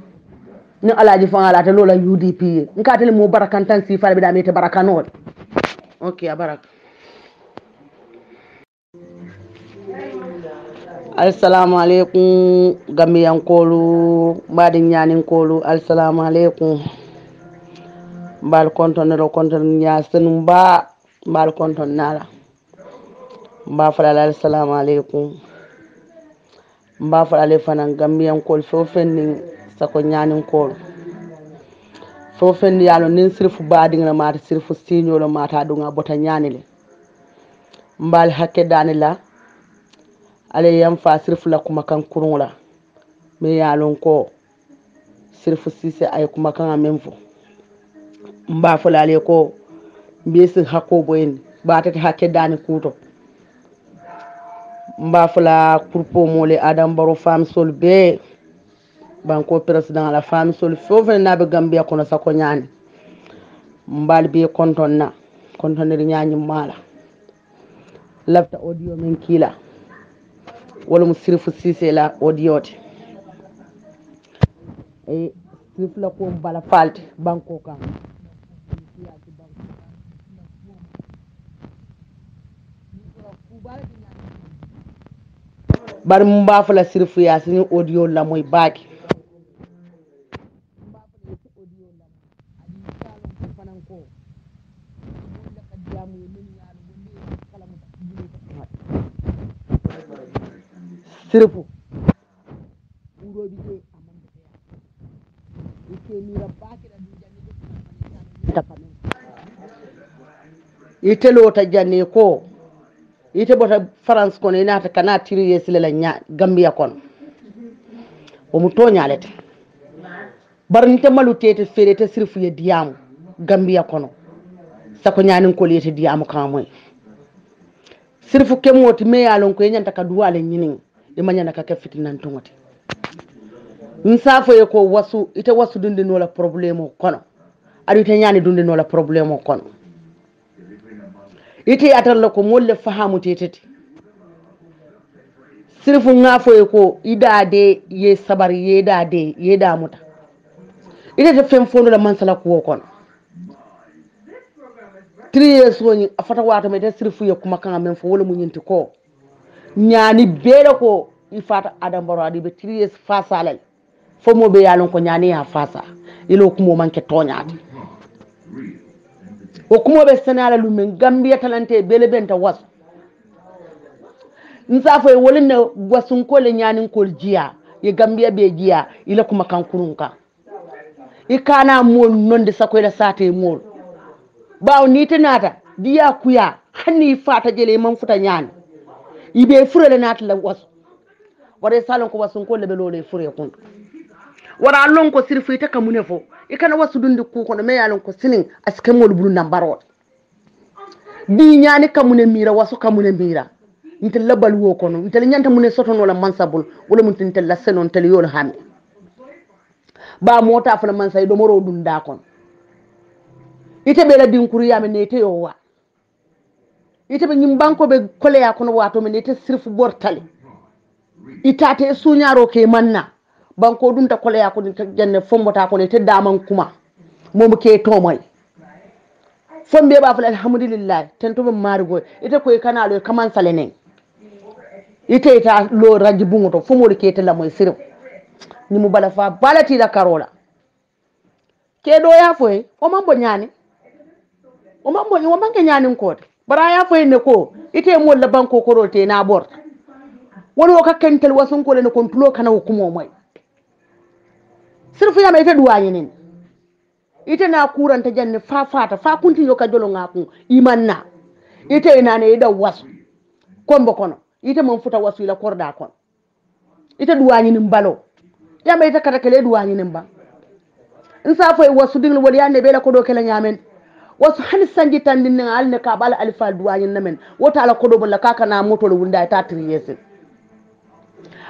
ni alaji fa ala te lola UDP nkatel mo barakantan si fala be da mete barakanol okay abaraka assalamu alaikum Gambian kolu badin nyanin kolu assalamu alaikum bal konton ro konton nya senum ba bal konton nala mba fala assalamu alaikum mba fala fanan gambiyan kol fo fenni sako nyanin kol fo fenni yalo nin sirfu baadi ngana mata sirfu signolo mata dunga bota nyanile mbal hakke danila ale yam fa sirfu la kuma kan kurungula me yalon ko sirfu sise ay kuma kan amenfo mba fala ale ko mbesi hakko boyen batata hakke dani kuto mba fala kurpo mole adam baro fam sol be banko president la fam sol fofen nabe gambia kono sako nyani mbal be konton ri nyaani mala lafta audio men kila wala mu sirfu sise la audio te e sirfu la ko bala falte banko kan bar mba fala sirfu ya sini audio la moy baaki sirfu urobi je amande ite mira baaki da janni tapamen ite lota janni ko ite bota France kono inata kana tiri yesile la nya Gambia kono o mu toñalete bar nte malu tete ferete sirfu ye diamu Gambia kono sako nyanin ko lete diamu kamoy sirfu kemoti me yalon ko nyanta ka duwale nyinin e manyana ka kafiti nan tongote nsafo ye ko wasu ite wasu dunde no la problème kono adu ite nyani dunde no la problème kono ite atarla ko molle fahamu tetete sirfu ngafo ye ko idade ye sabar yedade yeda muta ite te fem fondo la mansala ko kono 3 years woni afata wata me te sirfu ye kuma kan men fo wala mu nyinti ko nyani bele ko ifata adam baro adi be 3 years fasalal fo mo be yalon ko nyani ya fasa ilo kumo manke toñaati o kumo be senala lu men Gambia talante bele benta was nsafo e wolne wasun ko le nyani ko jiya ye Gambia be jiya ila kuma kan kurunka ikana mo nonde sako ila sate mo baw ni tenata diya kuya hanni fata jele man futa nyani ibe furele nata la was wara salon ko wasun ko le be lole fure kun wara lon ko sirfu ita kamune fo ikana wasu dundi ku ko me yalon ko sinin aske mol bulu nambaro bi nyani kamune mira wasu kamune mira intel labal wo kono intel nyanta mune sotono la mansabul wala mun tintel la senon tel yol hammi ba mota fa man say do moro dunda kon ite be la dinkuru yame ne te yowa ite be nyim banko be kole ya kono wato me ne te sirfu bortale itate sunyaro ke manna banko dum ta kole ya ko janne fombota ko ne te daman kuma mom ke to moy fombe ba fala alhamdulillah tento be marigo ite ko kanalo kaman salenen ite ta lo raji bungoto fomori ke te la moy sirf ni mu bala fa balati la karola ke do ya foy o mambo nyani o mambo ni o manke nyani ko bara ya foy ne ko ite mo la banko korote na bor woni o ka kentel wasun ko le ko tulo kana hukumo moy sirfu ya mai ta duwaye ne ita na kuranta janne fa fata fa kunti yo ka jolo ngaku imanna ita ina ne da wasu kombo kono ita mon futa wasu ila korda kon ita duwaye nin balo ya mai ta kata kele duwaye nin ba in sa fa wasu dingul wali ya ne bela ko do kala nyamen wasu han sanji tan din al ne ka bal alfa duwaye namen wota ala ko do balla kaka na moto lo wunda ta triyese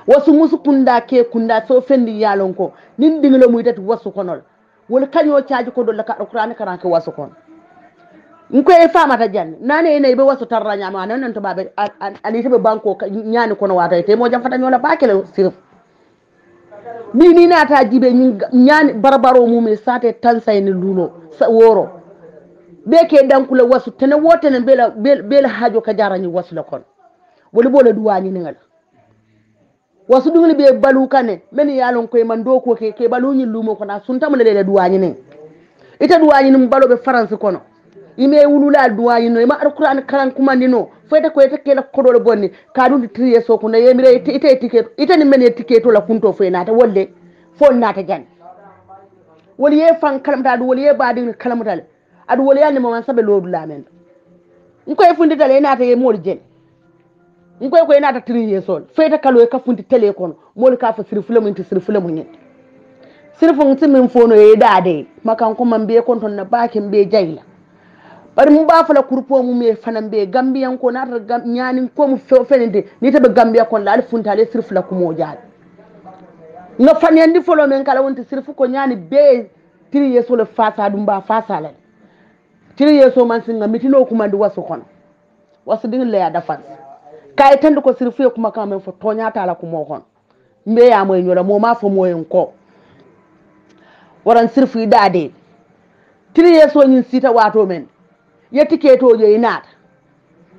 wasu musu kunda ke kunda so fendi yalon ko nin dinglo muy tati wasu konol wol kanyo caaji ko do la ka alquran karan ko wasu kon nko e famata janni nane ene be wasu tarranya ma nan to babe ali tebe banko nyaani kono wata te mo jam fata nyola bakele sirf bi ni nata jibe nyaani barbaro mumi sate tan sayni luno woro be ke dankula wasu tene wotene bela hajo ka jarani wasu la kon woli bole duwani ngal wasu dungli be balu kane men yalon koy man do ko ke balu nyi lumo ko na sunta mo le duwani ne ita duwani nim balo be France kono ime wulula duwa yino ima alquran karan kumandino fayta ko ete kela kodol bonni kadun triye so ko na yemire ite ticket ite ni men ticket la kunto fay nata wolle fon nata jan wol ye fan kalamta du wol ye baadi kalamta adu wol yanne mo sabe lodu lamen ko e fundi tale nata ye mol jen ko nata triye so fayta kalo e ka fundi tele kono mol ka fa sirfule mun ti sirfule mun ni sirfun timin fono e dade makan ko man be kon ton na bakin be jayla bari mu ba fala kurpo mu me fanan be gambiyan ko na nyani ko mu fenende ni tabe gambiya kon la funtale sirfu la ko mo jaal nga fanandi folo men kala wonti sirfu ko nyani be tiri yeso le fasa dum ba fasa la tiri yeso man singa mitino ko mandi wasu kono wasu din le ya dafan kay tan ko sirfu ko makam men fo tonya tala ko mo kon mbe ya moy nyola mo ma fo moyen ko waran sirfu dade tiri yeso nyin sita wato men yetti ketojo inata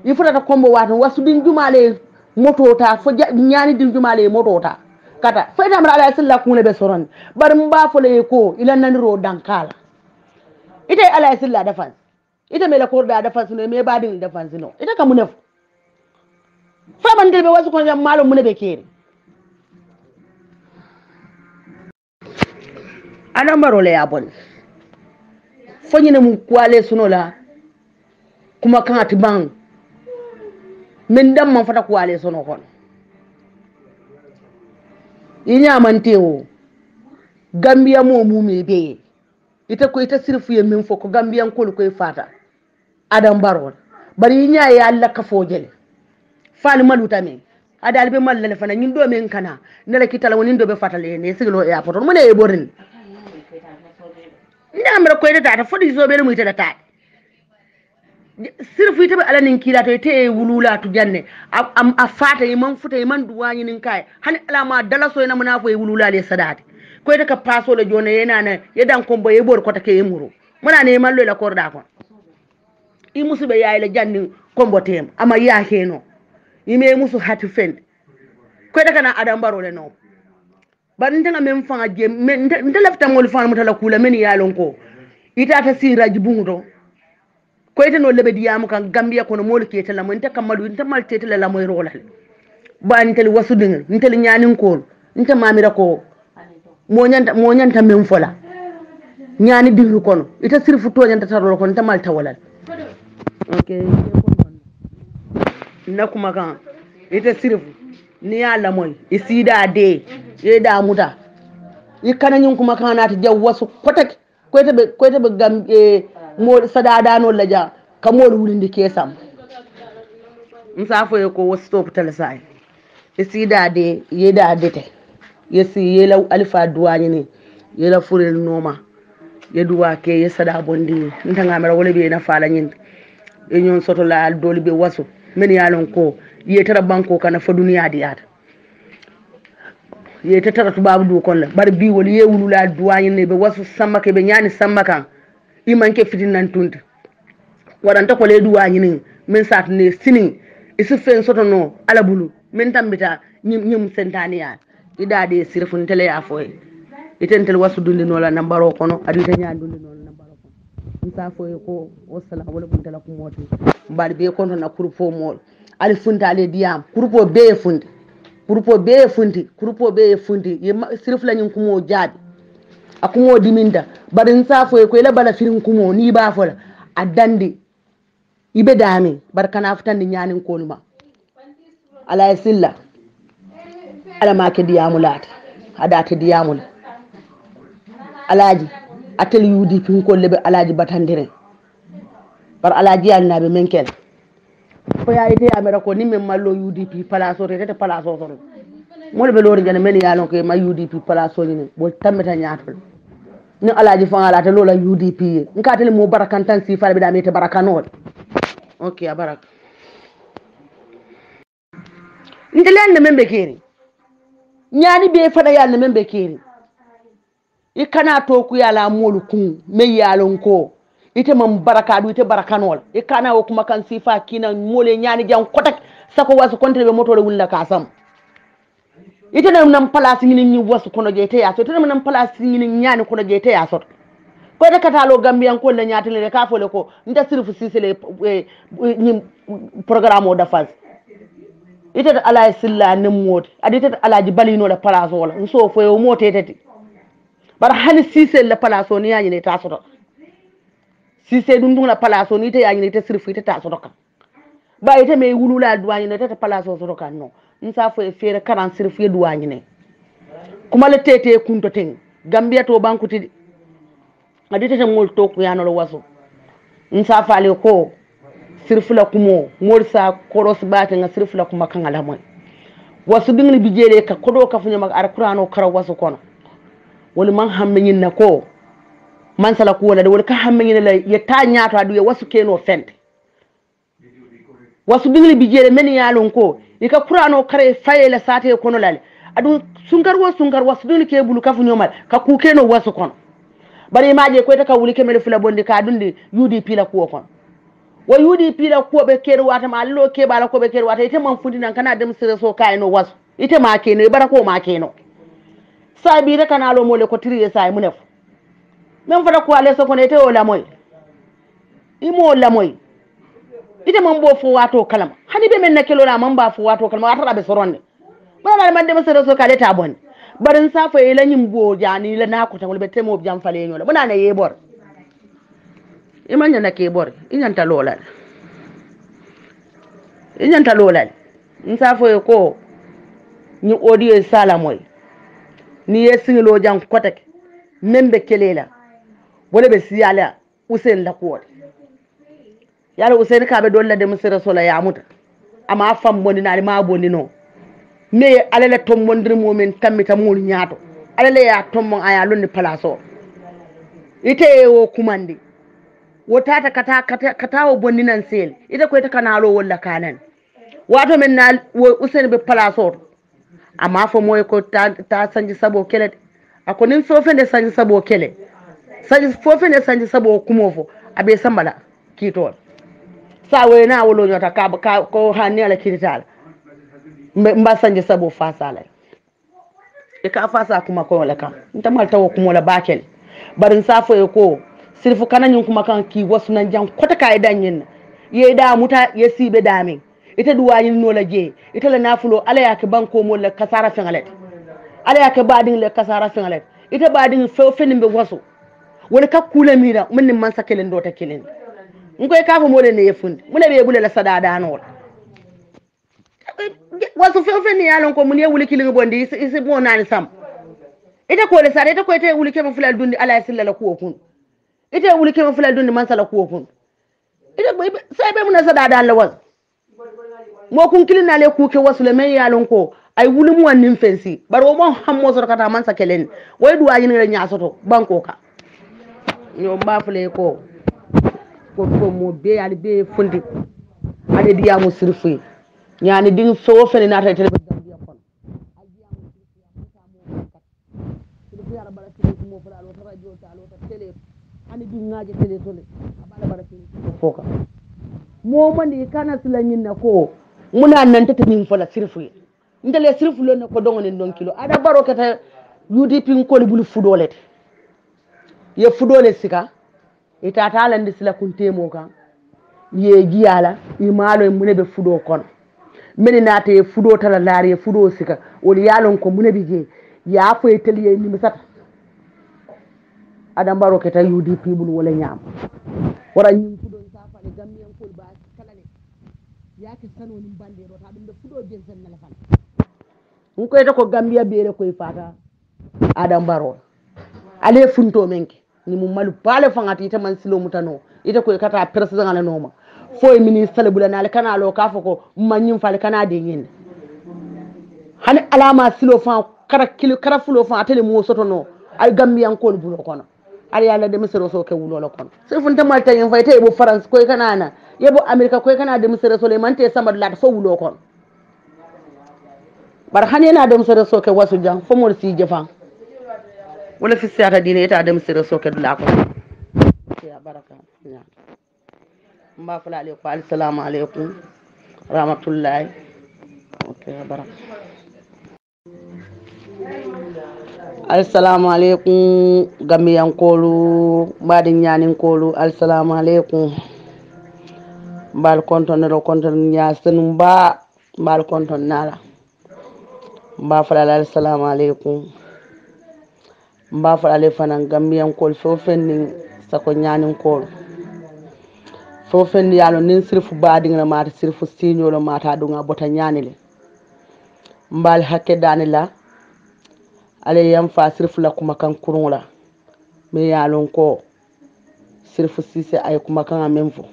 ifutata kombo watan wasu din jumale motota fo nyani din jumale motota kata fayta mara ala silla kune be soron bar mba fole ko ila naniro dankala ite ala silla defan ite mela korda defan ne me badin defan no ite kamunef fa bandel be wasu ko jam malo mune be kere ana marole ya bon fo nyine mu kwale sunola kuma kan ati bang min dam man fata kwale sono kon inya man tewo gambia mo me be ita ko ita sirfu ye min fo ko gambian ko ko fata adam baron bari inya ya Allah ka fojele fal maluta men adal be mallale fana nyin do men kana nela kitala wonin do be fatale ne siglo ya poto mo ne e borin ndamra ko ita ta fodi zo be mu ita ta sirfu ite be alanin kila to ite wulula to janne a fata iman futa iman duwani nin kai hani alama dala so ina munafo e wulula le sadati ko ite ka paso le jona yana na yedan kombo e bor ko take yemuro muna ne man lo la korda kon i musu be yayi le janni kombo tem ama ya heno ime musu hati fen ko ite kana adam baro le no ban tanga men fanga je men ndelafta mol fanga mutala kula men yalon ko ita ta siraji bungudo ko ite no lebe diyamu kan gambia kono mol ke tala mo nta kamadu nta mal tetela la moy rolal ba ntel wasu dingal ntel nyanin ko nta mamira ko mo nyanta men fola nyani dingu kono ita sirfu to nyanta tarol ko nta mal tawalal okay na kuma kan ita sirfu ni ya la moy isida de e da muta ikananyin kuma kana ta jawwasu kotak ko ite be gam mo sadada no laja kamol wulindi kesam msafo ko stop tel sai isida de yeda dete yesi yela alifa duwani ni yela furel noma yeduwa ke yesada bondi ntanga mara wala be na fala nyin e nyon soto la doli be wasu men yalon ko yetara banko kana fa duniya diata yetara tubabu du kon la bar bi wol yewulula duwani ne be wasu samake be nyani samaka imanke fitin nan tunta waranta ko le duwani ni men sat ne sinin isu fen soto no ala bulu men tambita nyim sentani ya idade sirfun tele ya foy itentel wasu dundi no la nambaro kono adita nyaa dundi no la nambaro kono nsa foy ko wassalamu alaikum tala ko moti mbal be kono na kurpo mol ali funta ale diam kurpo be fundi kurpo be fundi sirfla nyin kumo jadi akumo diminda barin safo ko ila bala firin kumo ni ba fola adandi ibe dami barkana futandi nyanin koluma ala silla ala make diyamulati adate diyamul alaji atel yudi pin ko lebe alaji batandire bar alaji alnabe menkel ko ya ite amera ko ni men mallo UDP palaso tete palaso so mo be lori jana men yalon ko ma UDP palaso ni bo tameta nyaatol ni alaji fa ala te lola UDP nkatel mo barakantan si fal be da mete barakanol okay abarak ndelen membe keri nyani be fada yalla membe keri ikana to ku yala molu kun me yalon ko ite mam baraka du ite barakanol ikana wo kuma kan sifa kina mole nyani jang kotak sako wasu kontre be motore wulla kasam ite nam place ngini ni wasu kono je te yaso ite nam place ngini nyani kono je te yaso fo de katalo gambian ko le nyaatile ka fo le ko nda sirfu sisele ni programme o da fas ite ala silla ne moti adite alaji balino la place wala nso fo yo mote tete bar hani sisele la place o ni yaani ne ta soto sisele dum la place o ni te yaani ne te sirfu ite ta soto kan ba ite me wulula duwani ne te place o soto kan no nsa fo e fere 40 sirfu duwani ne kuma le tete kunto ten gambia to bankuti adite te mol to ku yano lo waso nsa faale ko sirfula kumo morsa koros bata nga sirfula kuma kan alamoy wasu dingli bijele ka kodo ka funya mag alqur'ano kara wasu kono woni man hammin na ko man sala ko wala wala ka hammin la ya ta nyaata adu ya wasu keno fente wasu dingli bijele men yalon ko ika qur'ano kare fayela sate kono lale adu sungar wasu dingli ke bulu ka funya mal ka ku keno wasu kono bari maaje ko ta ka wuli kemele fula bondi ka dundi UDP la ko kono wa UDP la ko be keru wata ma allo ke bala ko be keru wata ite man fundi nan kana dem sire so kay no wasu ite ma keno bara ko ma keno sabi re kana lo mole ko triye say mu nef men fada ko ale so ko ne te o la moy imo la moy ite man bo fo wato kalam hani be men na kelo la man ba fo wato kalam atara be soronde bala man dem sire so kale ta bon barin safa ila nyim bo jani la na ko tan be temo jam fale nyola muna ne yebor imanya na ke bor inyanta lolal nsafo ko ni audio sala moy ni yesingilo jang kotek membe kelela wala be siyala usen la ko yalla usen ka be dolla de musira sola ya muta ama fam boni na ma boni no me alele tom mondir momen tamita mul nyaato alele ya tom mon aya lonni place ite wo kumandi wotata kata wo bonni nan sel ite ko ite kanalo wala kanan wato men na usen be place amma fo moy ko ta sanji sabo kele ako nin fofende sanji sabo kele sanji sabo kumo fo abe sambala kito sa we na wolo nyota ka ko hanni ala kirital mba sanji sabo fasala e ka fasa kuma ko wala ka ntamal tawo kuma la bakel barin safo e ko sirfu kananyun kuma kan ki wasu nan jan kota kai danyin ye da muta ye sibe damin ita duwayin no la je ita la nafulo ala yake banko mo la kasara fingalet ala yake badin le kasara fingalet ita badin fenin be wasu wala ka kula mira mun man sakelen do ta kelen ngoy ka fa mo le ne yefundi mun be bule la sadada no wasu fenin yalon ko mun ye wuli kilin bondi isi mo nan sam ita ko le sare ita ko ite wuli ke mo fulal dundi ala silla la ko kun ite wuli ke mo fulal dundi man sala ko kun ita sai be mun sadada la was mo kun kilina le ku ke wasu le men yalon ko ay wuli mu wannin fensi baro mo hammo so kata man sakelen way duwa yin re nyaasoto banko ka yo mbafule ko mo be ali be fundi ade diya mo sirfi nyaani ding so fene na tay tele be gambia kon sirfi ara bala sirfi mo fala lo radio ta lo ta tele ani di ngaaje tele tole abala bara sirfi foka mo mandi kana sila nyinna ko muna nan tata min fola sirfi ndele sirfi lo ne ko dongone don kilo ada baro kata UDP ngol bulu fudolete ye fudole sika ita talandi sila kuntemo kan ye giyala imalo mune be fudo kono meni nate fudo tala laari fudo sika woni yalon ko mune bije ya fo eteliye ni misata adam baro keta UDP bulu wala nyam wara nyim fudo safa le gamien kol ba kala ne yake sano ni bande do ta dum be fudo jensen na la fan ko eta ko gambia bere koy fata adam baro ale funto menke ni mu malu pale fangati ita man silo mutano ita ko kata president ala noma fo ministre bula na kana lo ka foko manyim fale kana de yin hani alama silo fa kara kilo kara fulo fa atele mo soto no ay gambian ko bulo kono ari yalla de misero so ke wulo kono se fun tamal tayen fay tay bo france ko kana na yebo america ko kana de misero so le mante samad lat fo wulo kono bar hani na de misero so ke wasu jang fo mo si jefan wala fi siyata dine ita adam sira soke dula ko ya baraka ya mba fala alaikum assalamu alaikum rahmatullahi okay baraka assalamu alaikum gamiyan kolu badin nyanin kolu assalamu alaikum bal konton nya sen ba bal konton nala ba fala assalamu alaikum ba fala fanan gamiyan kol fo fenni sako nyanin kol fo fenni yalo nin sirfu badin na mata sirfu signolo mata dunga bota nyanile mbal hakke danila ale yam fa sirfu la kuma kan kurungula me yalon ko sirfu sise ay kuma kan amenfo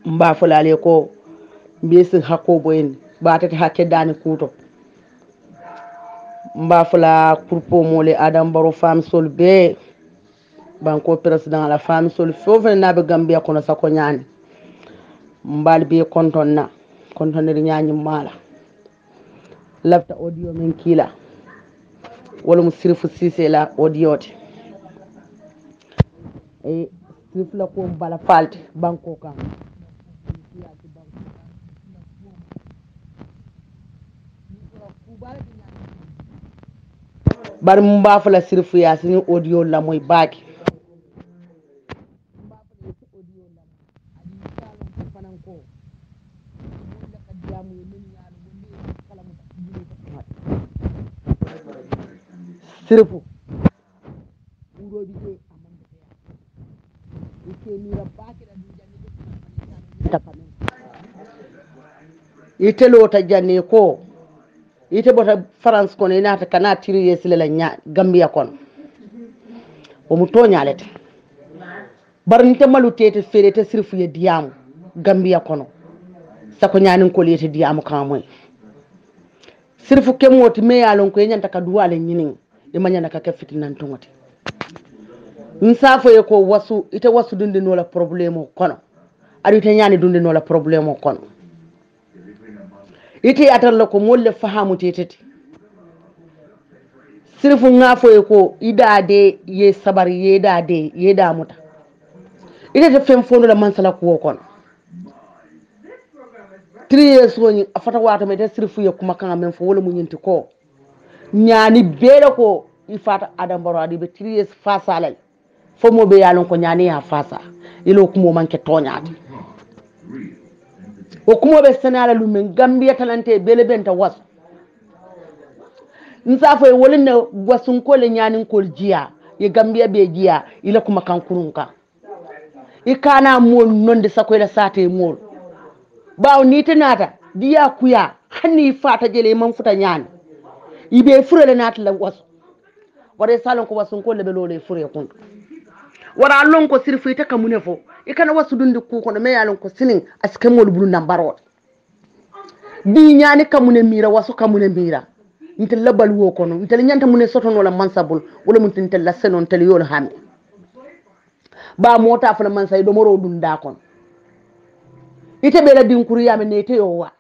mba fulale ko mbesi hakko boyen batata hakke dani kuto mba fula kurpo mole adam baro fam sol be banko president la fam sol fofen nabe gambia kono sako nyani mbal be konton ri nyaani mala lafta audio men kila wala mu sirfu sise la audio te e sirfu la ko bala falte banko kan bar mba fala sirfu ya sini audio la moy baaki sirfu uro bi je amande ya ite mira baaki da janni tapamen ite lota janni ko ite bota France kono inata kana tiri yesile la nya Gambia kono o mu toñalete bar nte malu tete ferete sirfu ye diamu Gambia kono sako nyanin ko lete diamu kamoy sirfu kemoti me yalon ko nyanta ka duwale nyinin e manyana ka kafiti nan tongoti nsafo ye ko wasu ite wasu dunde no la problème kono ari te nyani dunde no la problème kono ite atarla ko molle fahamu teteti sirfu ngafo ye ko idade ye sabari ye da muta ite te fem fondo la mansala ko kono 3 years woni afata wata me te sirfu ye kuma kan men fo wala mu nyinti ko nyani bele ko ifata adam baro adi be 3 years fasa lay fo mo be yalon ko nyani ya fasa ilo kumo manke toñati o kumo be senala lumen Gambia talante bele benta was nsafo e wolne wasun ko le nyanin ko jiya ye Gambia be jiya ila kuma kan kurunka ikana mol nonde sakoyla sate mol baw ni tenata diya kuya hanni fata jele man futa nyani ibe furele nata la was wara salon ko wasun ko le be lole fure kun wara lon ko sirfu ita kamune fo ikana wasu dundi ku ko me yalon ko sinin aske mol bulu nambaro bi nyani kamune mira wasu kamune mira intel labal wo kono intel nyanta mune sotono la mansabul wala mun tintel la senon tel yol hammi ba mota fa mansay do moro dunda kon ite be la dinkuru yame ne te yowa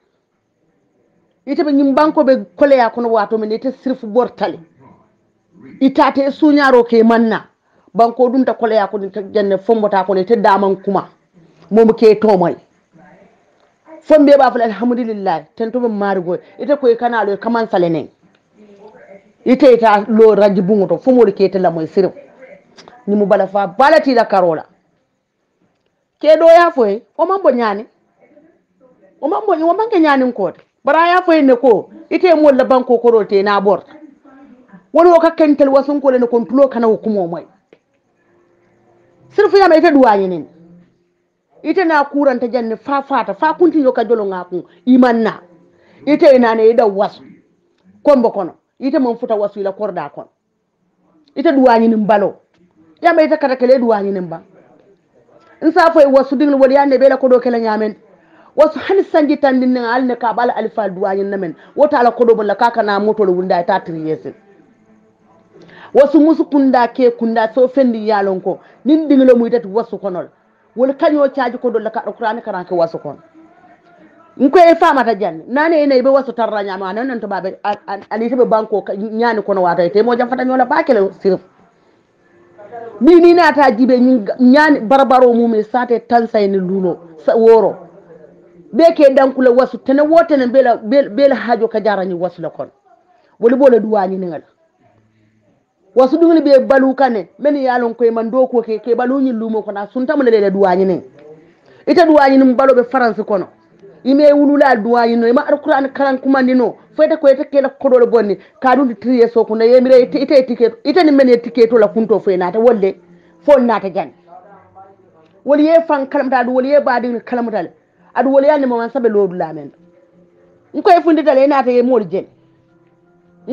ite be nyim banko be koleya kono wato me ne te sirfu bortale itate sunyaro ke manna banko dum ta koleya ko janne fombota ko ne te daman kuma momo ke to moy fombe ba fa alhamdulillah tento be marigo ite ko kanalo kaman salenen ite ta lo raji bungoto fomori ke te la moy sirf ni mu bala fa balati la karola ke do ya foy o mambo nyani o mambo ni o manke nyani ko bara ya foy ne ko ite mo la banko ko rote na bor woni ka kentel wasun ko le ko tulo kana hukumo moy sirfu ya mai ta duwaye ne ite na kuranta janne fa fata fa kunti yo ka jolo ngaku imanna ite ina ne da wasu kombo kono ite mon futa wasu ila korda kon ite duwaye ni mbalo ya mai ta kata kele duwaye ni mba insafo wasu dingul wali ya ne bela ko do kala nyamen wasu hani sanji tandin ne alne ka bala alfa duwaye namen wota ala ko do bala kaka na moto lo wunda ta triyese wasu musu kunda ke kunda so fendi yalon ko nin dinglo muy tati wasu konol wol kanyo caaji ko do la ka alquran karan ke wasu kon nko e fama ta janne nane ene be wasu tarranya ma nan to babe ali tebe banko nyaani kono wata te mo jam fata nyola bakele sirf bi ni nata jibe nyaani barbaro mumi sate tansay ni luno woro be ke dankule wasu tene wote ne bela hajo ka jarani wasu la kon woli bole duwani ngala wasu dungli be balu kane men yalon koy man do ko ke balu nyi lumo ko na sunta mo le duwani ne ita duwani nim balo be france kono ime wulula duwani no ma alquran karan kumandi no fayta ko ita kela kodol bonni ka dum triye so ko ne yemire ita ticket ita ni men ticket to la kunto fay nata wolle fon nata jan woli ye fan kalamta du woli ye baadi kalamta le adu woli yanni man sabe lodu lamen ko e fundi tale nata ye mol jen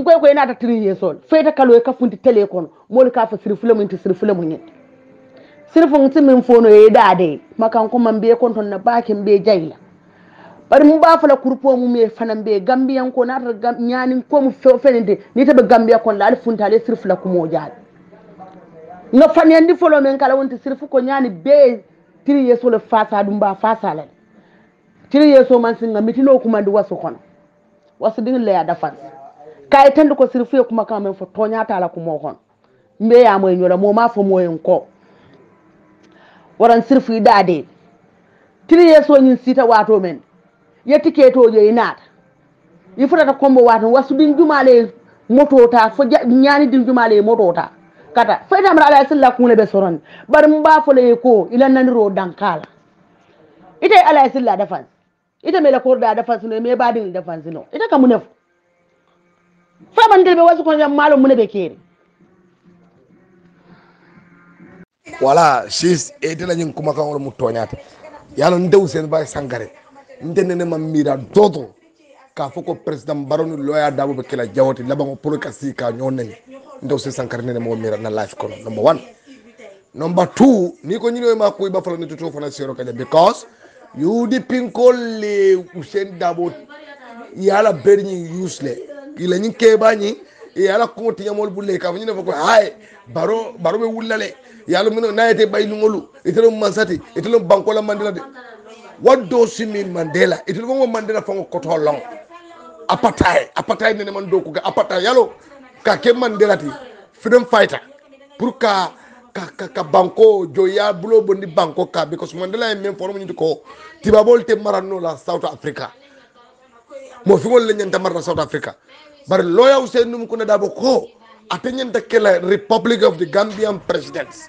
ko nata triye sol fayta kalo e ka fundi tele kono mol ka fa sirfule mun ti sirfule mun ne sirfun timin fono ye dade makan ko man be kon ton na bakin be jayla bari mu ba fala kurpo mu me fanan be gambiyan ko nata nyani ko mu fenende ni tabe gambiya kon la funtale sirfula ko mo jaade no fanyandi folo men kala wonti sirfu ko nyani be tiri yeso le fasa dum ba fasa la tiri yeso man singa mitino ko mandi wasu kono wasu din le ya dafan kay tan ko sirfu ko makam men fo toñata la ko mo kon mbe ya moy nyola mo ma fo moyen ko waran sirfu dade tiri yeso nyin sita wato men yetti ketojo inata yifutata kombo wato wasu din jumale motota fo nyani din jumale motota kata fayta mara ala silla kuna be soron bar mba fole ko ila naniro dankala ite ala silla defense ite me la korda defense no me badin defense no ite kamunef fa bandel be wasu ko jam malo mun be kere wala sis ete la nyin kuma kan wala mu toñata yalla ndew sen bay sangare ndene ma mira dodo ka foko president baronu loya dabo be kila jawati labango pour kasi ka nyonen ndew sen sankare ne mo mira na life kono number 1 number 2 ni ko nyino ma ko ba fala ni tuto fana sero kala because you di pinkol le usen dabo yala berni useless ila nyin ke bañi yala ko tiyamol bulle ka nyino ko hay baro be wulale yalla mino nayete baylu ngolu itelo mansati itelo bankola mandela de what does it mean Mandela itelo mo Mandela fango koto long apartheid ne man do ko apartheid yalo ka ke Mandela ti freedom fighter pour ka banko joya bulo bondi banko ka because Mandela e même forme ni ko tibabol te marano la South Africa mo fi ngol le nyanta marna South Africa bar loya usenu ko na dabo ko atenyen de kala Republic of the Gambian presidents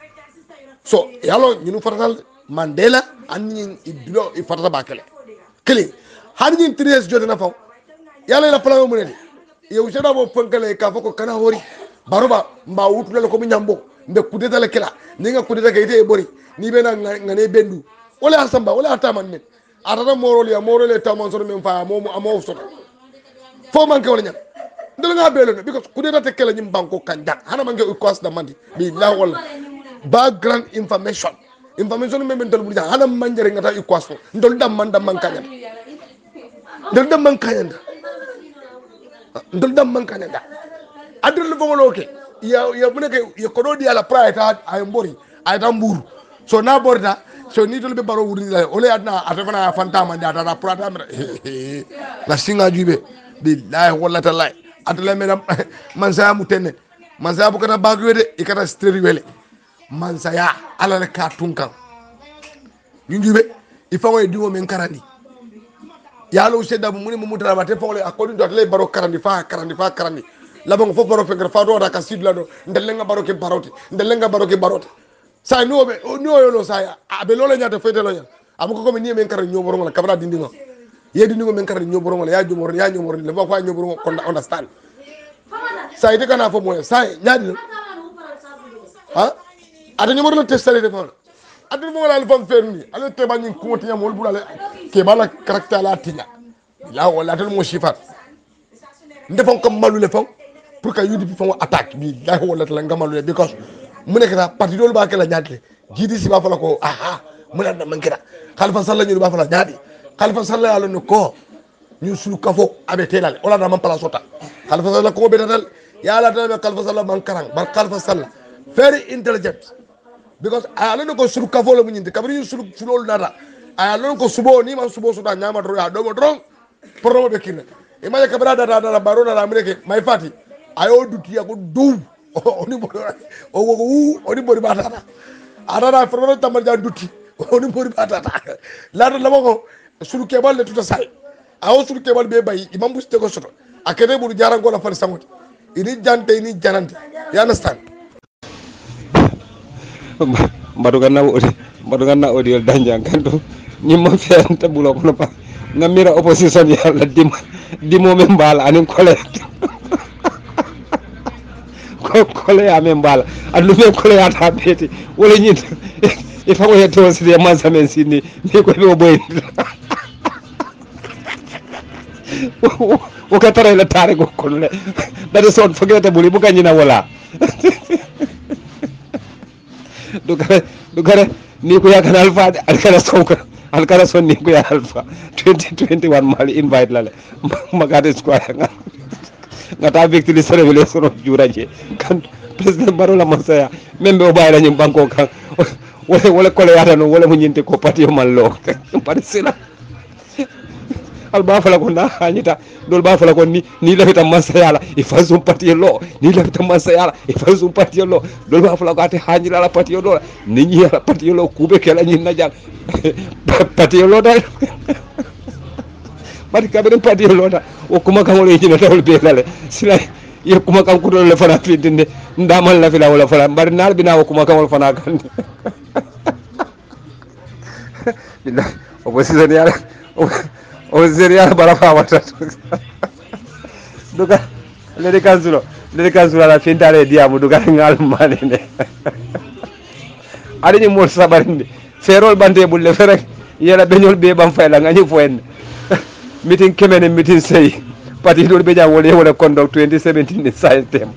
so yalo ñunu fatal Mandela anni idlo I fatata bakale kili hani tres jode na faw yalla la plan mo ne yow jada bo fonkale ka fako kana hori baroba mba wutule ko mi nyambo nde kudeta le kila ni nga kudeta ke ite bori ni be na ngane bendu wala asamba wala ataman men atata morole tamon so men fa mo amo so fo man ke wala nyam ndel nga belo because kudeta te kila nyim banko kanja hana mangi ukwas da mandi bi la wala background information men ndol bu hana manjere ngata ukwas ndol dam man kanya ndol dam man kanya adul bongolo ke ya muneke ya kododi ala praita ay mbori ay tamburu so na borda so ni dol be baro wuri la ole adna atafana fantama da da prata la singa jube billahi wallahi taala atala me man sa mutene man sa bu kana bagwede ikata steri wele man sa ya ala le ka tunkan njube ifango e diwo men karandi yalo sedda bu muni mu mutara bate fongole akodi dot le baro karandi labang fo baro fengre fa do da ka sidla do ndelenga baro ke barote say no be no yo lo say abe lo la nyata fete lo nya amuko ko ni men kar nyoboro ngala kabra dindingo ye dindingo men kar nyoboro ngala ya nyoboro le ba ko nyoboro ko understand say de kana fo moy say nyaadi ha ada nyoboro le testale de fon ada mo la le fam ferni ale te ba nyin ko tinya mo bulale ke bala caractère la tinya la wala tel mo shifat ndefon ko malu le fam pour que UDP fo attaque bi la wala la ngamalu because mu nek na parti dol ba kala ñaatle GDC ba fa la ko aha mu na man kira Khalifa Sall ñu ba fa la ñaadi Khalifa Sall ya la ko ñu sulu kafo abe telal wala na man pala sota Khalifa Sall ko be dal ya la dal Khalifa Sall man karang bar Khalifa Sall very intelligent because ala no ko sulu kafo la mu ñinde kabri ñu sulu fulol nada ala ko subo ni man subo sota ñama do ya do mo dron pro be kinna e ma kabra da barona la mu nek may fati ayo duti ya ko du oni bori batata adana forno tamal ja duti oni bori batata la do lamo ko sulu ke balle tuta say awo sur ke bal be bay imam buste ko soto akene buru jaran ko la fal sangot ini jante ini janante you understand mbadu ganna audio danjang kanto nyimma fenta bulo kono pa ngamira opposition yalla dimo men bala anin kole ko kole ya men bala andu men kole ya ta beti wala nyin e fa ko yeto si de mansa men sinni ni ko be boy o ka tare la tare go kolle da son fogete buli bu kanyina wala dugare ni ko yakana alfa alkala sonko alkala son ni ko ya alfa 2021 mali invite lale magade square ngata victili serevele soro juraje kan president barola masaya membe o bayla nyim banko kan wala kole yata no wala mo nyinte ko patio mallo pare sila alba fala ko na hanyita dol ba fala ko ni lafita masayala e fasum patio lo ni lafita masayala e fasum patio lo dol ba fala ko ate hanyira la patio lo ni nyi la patio lo kube kala nyi na jang patio lo dal bari kabere patio lo da o kuma kan wala yina tawol be dale sila ye kuma kan ko le fana fitinde ndamal la fila wala fala bari nar bina o kuma kan wala fana kan billahi o position yala o zeria barafa wata duka le kanzulo la fintale diamu duka ngal manene ali ni mol sabarinde ferol bande bulle ferek yela beñol be bam fayla ngani foen meeting kemene meeting sey parti do be jam wala conduct 2017 ni say tem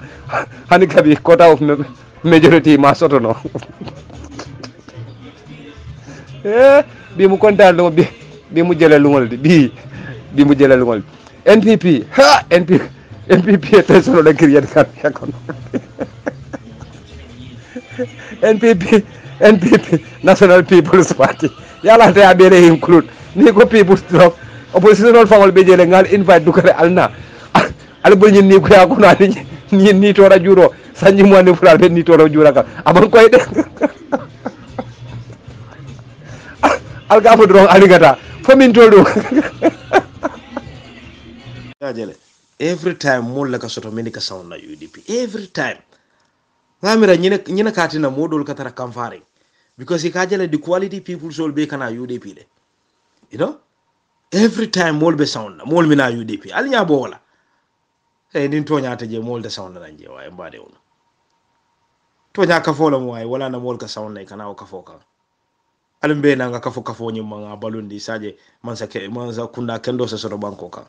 hani kabi quota of majority ma sotono bi mu kontaan lo bi mu jëlé lungol bi mu jëlé lungol NPP ha NPP te solo da kiriyat kan yakon NPP National People's Party yala te abere include ni ko people's drop opposition fawol be jëlé ngal invite du kare alna al bul ni ko ya ko na ni to ra juro sanji mo ni fural be ni to ra jura ka aban koy de alga mo dron aligata famin toldo jele every time mo la ka soto meni ka sound na UDP every time ngamira nyina katina modol ka tara kamfare because ka jele the quality people soul be kana UDP de you know every time mol be sound na mol mina UDP alinya bo wala nin tonya ta je mol da sound na je way mbade wono tonya ka fola mo way wala na mol ka sound na kana o ka foka alimbe na nga kafo nyimma nga balundi saje man sa kunda kendo sa soro banko kan